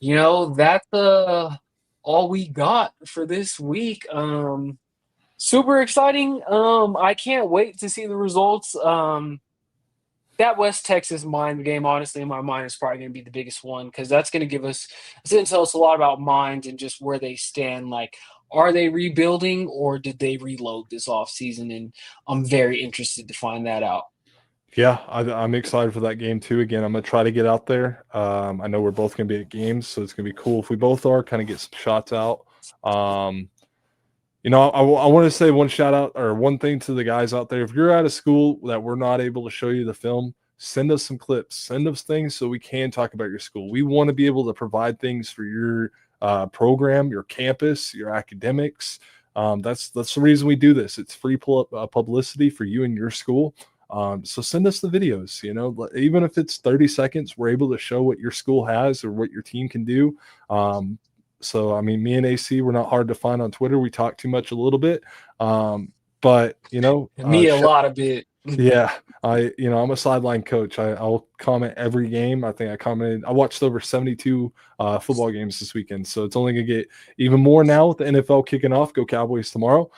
that's all we got for this week. Super exciting. I can't wait to see the results. that West Texas Mine game, honestly, in my mind, is probably going to be the biggest one because that's going to give us, it's going to tell us a lot about Mines and just where they stand. Like, are they rebuilding or did they reload this offseason? And I'm very interested to find that out. Yeah, I'm excited for that game too. Again, I'm gonna try to get out there. I know we're both gonna be at games, so it's gonna be cool if we both are. Kind of get some shots out. Um, I want to say one shout out or one thing to the guys out there. If you're at a school that we're not able to show you the film, send us some clips, send us things so we can talk about your school. We want to be able to provide things for your program, your campus, your academics. That's the reason we do this. It's free publicity for you and your school. So send us the videos. Even if it's 30 seconds, we're able to show what your school has or what your team can do. So, I mean, me and AC, we're not hard to find on Twitter. We talk too much a little bit. But, Me, a lot of it. yeah, I'm a sideline coach. I'll comment every game. I think I watched over 72 football games this weekend. So it's only going to get even more now with the NFL kicking off. Go Cowboys tomorrow.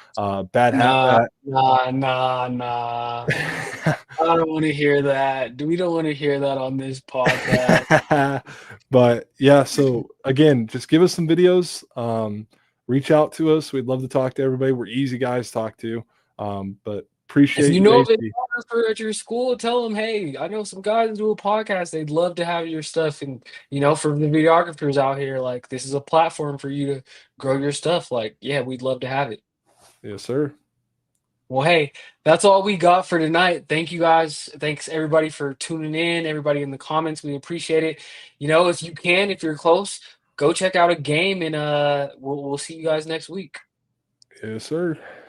Bad hat. Nah. I don't want to hear that. We don't want to hear that on this podcast. But yeah, so again, just give us some videos. Reach out to us. We'd love to talk to everybody. We're easy guys to talk to. But If appreciate you you, know of a AC. videographer at your school, tell them, hey, I know some guys do a podcast. They'd love to have your stuff. And, for the videographers out here, like, this is a platform for you to grow your stuff. Like, yeah, we'd love to have it. Yes, sir. Well, hey, that's all we got for tonight. Thank you guys. Thanks everybody for tuning in. Everybody in the comments, we appreciate it. If you can, if you're close, go check out a game, and we'll see you guys next week. Yes, sir.